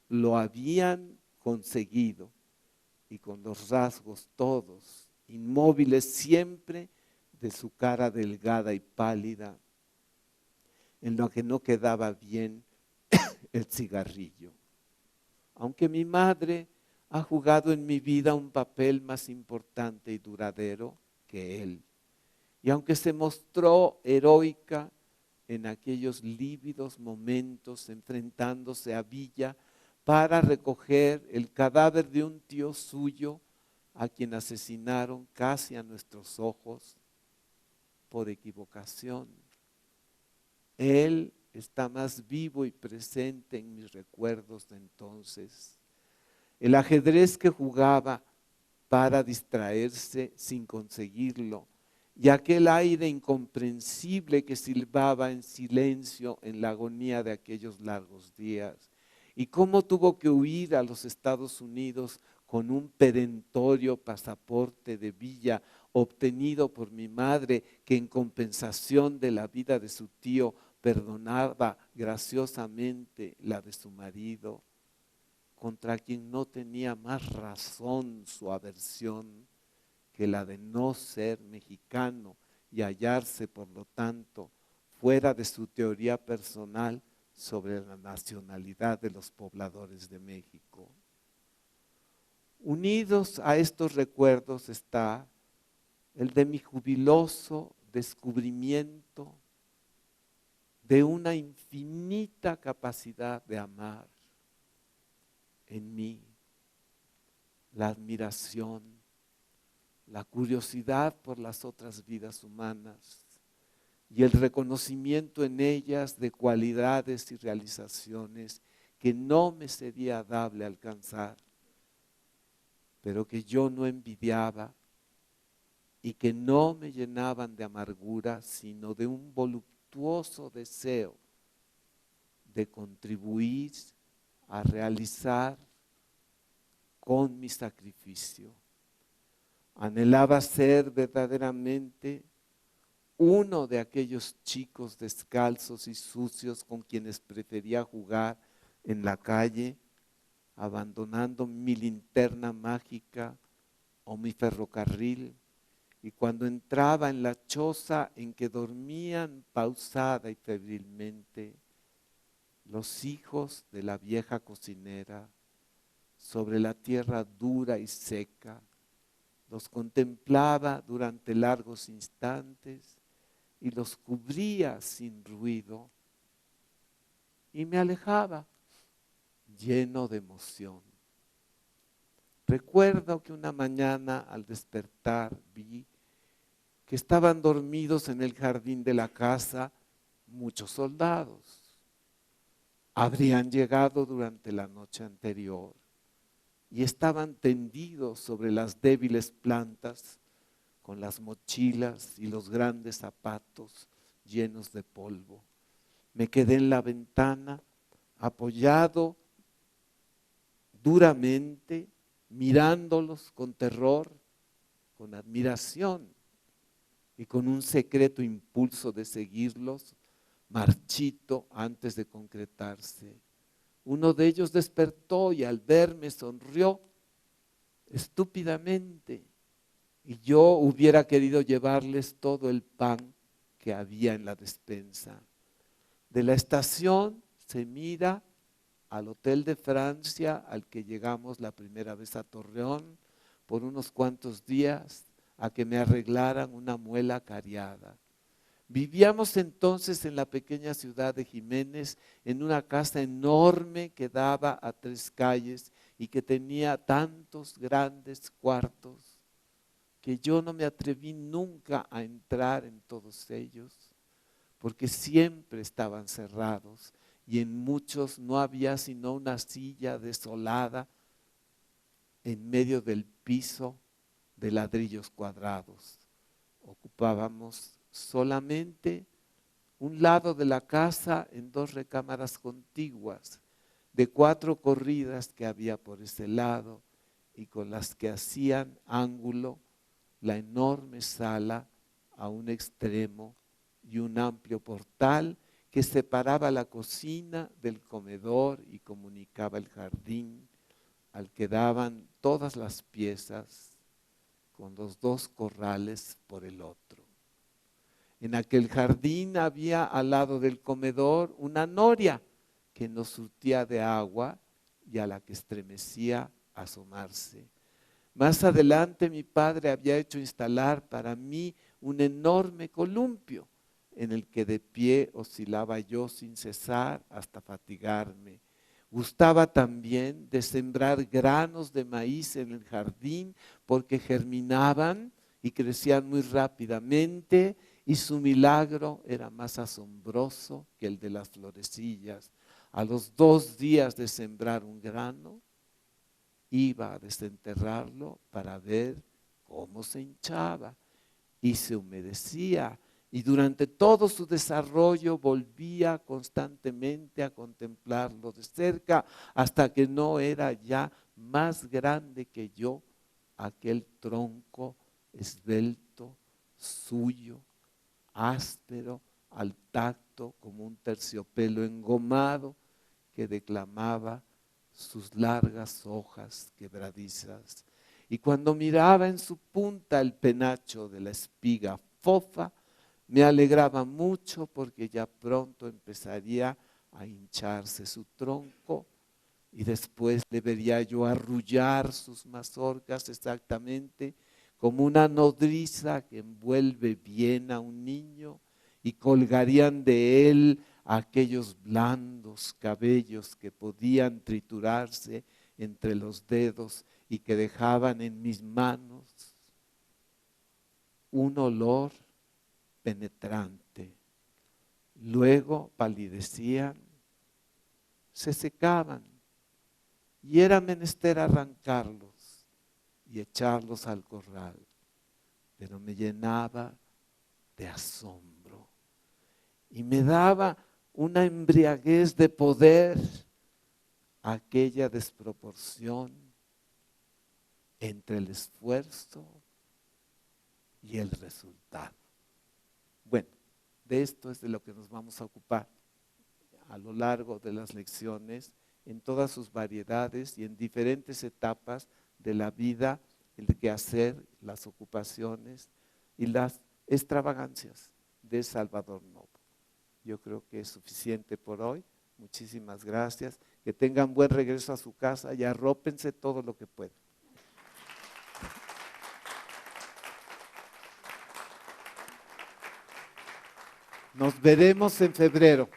lo habían conseguido, y con los rasgos todos inmóviles siempre de su cara delgada y pálida, en lo que no quedaba bien el cigarrillo. Aunque mi madre ha jugado en mi vida un papel más importante y duradero que él, y aunque se mostró heroica en aquellos lívidos momentos enfrentándose a Villa para recoger el cadáver de un tío suyo a quien asesinaron casi a nuestros ojos por equivocación, él está más vivo y presente en mis recuerdos de entonces. el ajedrez que jugaba para distraerse sin conseguirlo, y aquel aire incomprensible que silbaba en silencio en la agonía de aquellos largos días, y cómo tuvo que huir a los Estados Unidos con un perentorio pasaporte de villa obtenido por mi madre, que en compensación de la vida de su tío perdonaba graciosamente la de su marido, contra quien no tenía más razón su aversión que la de no ser mexicano y hallarse, por lo tanto, fuera de su teoría personal sobre la nacionalidad de los pobladores de México. Unidos a estos recuerdos está el de mi jubiloso descubrimiento de una infinita capacidad de amar en mí, la admiración, la curiosidad por las otras vidas humanas y el reconocimiento en ellas de cualidades y realizaciones que no me sería dable alcanzar, pero que yo no envidiaba y que no me llenaban de amargura, sino de un voluptuoso deseo de contribuir a realizar con mi sacrificio. Anhelaba ser verdaderamente uno de aquellos chicos descalzos y sucios con quienes prefería jugar en la calle, abandonando mi linterna mágica o mi ferrocarril, y cuando entraba en la choza en que dormían pausada y febrilmente los hijos de la vieja cocinera sobre la tierra dura y seca, los contemplaba durante largos instantes y los cubría sin ruido y me alejaba lleno de emoción. Recuerdo que una mañana al despertar vi que estaban dormidos en el jardín de la casa muchos soldados. Habrían llegado durante la noche anterior y estaban tendidos sobre las débiles plantas con las mochilas y los grandes zapatos llenos de polvo. Me quedé en la ventana apoyado duramente, mirándolos con terror, con admiración y con un secreto impulso de seguirlos, marchito antes de concretarse. Uno de ellos despertó y al verme sonrió estúpidamente, y yo hubiera querido llevarles todo el pan que había en la despensa. De la estación se mira al Hotel de Francia al que llegamos la primera vez a Torreón por unos cuantos días a que me arreglaran una muela cariada. Vivíamos entonces en la pequeña ciudad de Jiménez en una casa enorme que daba a 3 calles y que tenía tantos grandes cuartos que yo no me atreví nunca a entrar en todos ellos porque siempre estaban cerrados y en muchos no había sino una silla desolada en medio del piso de ladrillos cuadrados. Ocupábamos solamente un lado de la casa en 2 recámaras contiguas, de 4 corridas que había por ese lado y con las que hacían ángulo la enorme sala a un extremo y un amplio portal que separaba la cocina del comedor y comunicaba el jardín al que daban todas las piezas con los 2 corrales por el otro. En aquel jardín había al lado del comedor una noria que nos surtía de agua y a la que estremecía asomarse. Más adelante mi padre había hecho instalar para mí un enorme columpio en el que de pie oscilaba yo sin cesar hasta fatigarme. Gustaba también de sembrar granos de maíz en el jardín porque germinaban y crecían muy rápidamente y su milagro era más asombroso que el de las florecillas. A los 2 días de sembrar un grano, iba a desenterrarlo para ver cómo se hinchaba y se humedecía. Y durante todo su desarrollo volvía constantemente a contemplarlo de cerca hasta que no era ya más grande que yo aquel tronco esbelto, suyo, áspero, al tacto como un terciopelo engomado que declamaba sus largas hojas quebradizas. Y cuando miraba en su punta el penacho de la espiga fofa, me alegraba mucho porque ya pronto empezaría a hincharse su tronco y después le vería yo arrullar sus mazorcas exactamente como una nodriza que envuelve bien a un niño y colgarían de él aquellos blandos cabellos que podían triturarse entre los dedos y que dejaban en mis manos un olor penetrante. Luego palidecían, se secaban y era menester arrancarlos y echarlos al corral, pero me llenaba de asombro y me daba una embriaguez de poder aquella desproporción entre el esfuerzo y el resultado. Bueno, de esto es de lo que nos vamos a ocupar a lo largo de las lecciones, en todas sus variedades y en diferentes etapas de la vida, el quehacer, las ocupaciones y las extravagancias de Salvador Novo. Yo creo que es suficiente por hoy. Muchísimas gracias. Que tengan buen regreso a su casa y arrópense todo lo que puedan. Nos veremos en febrero.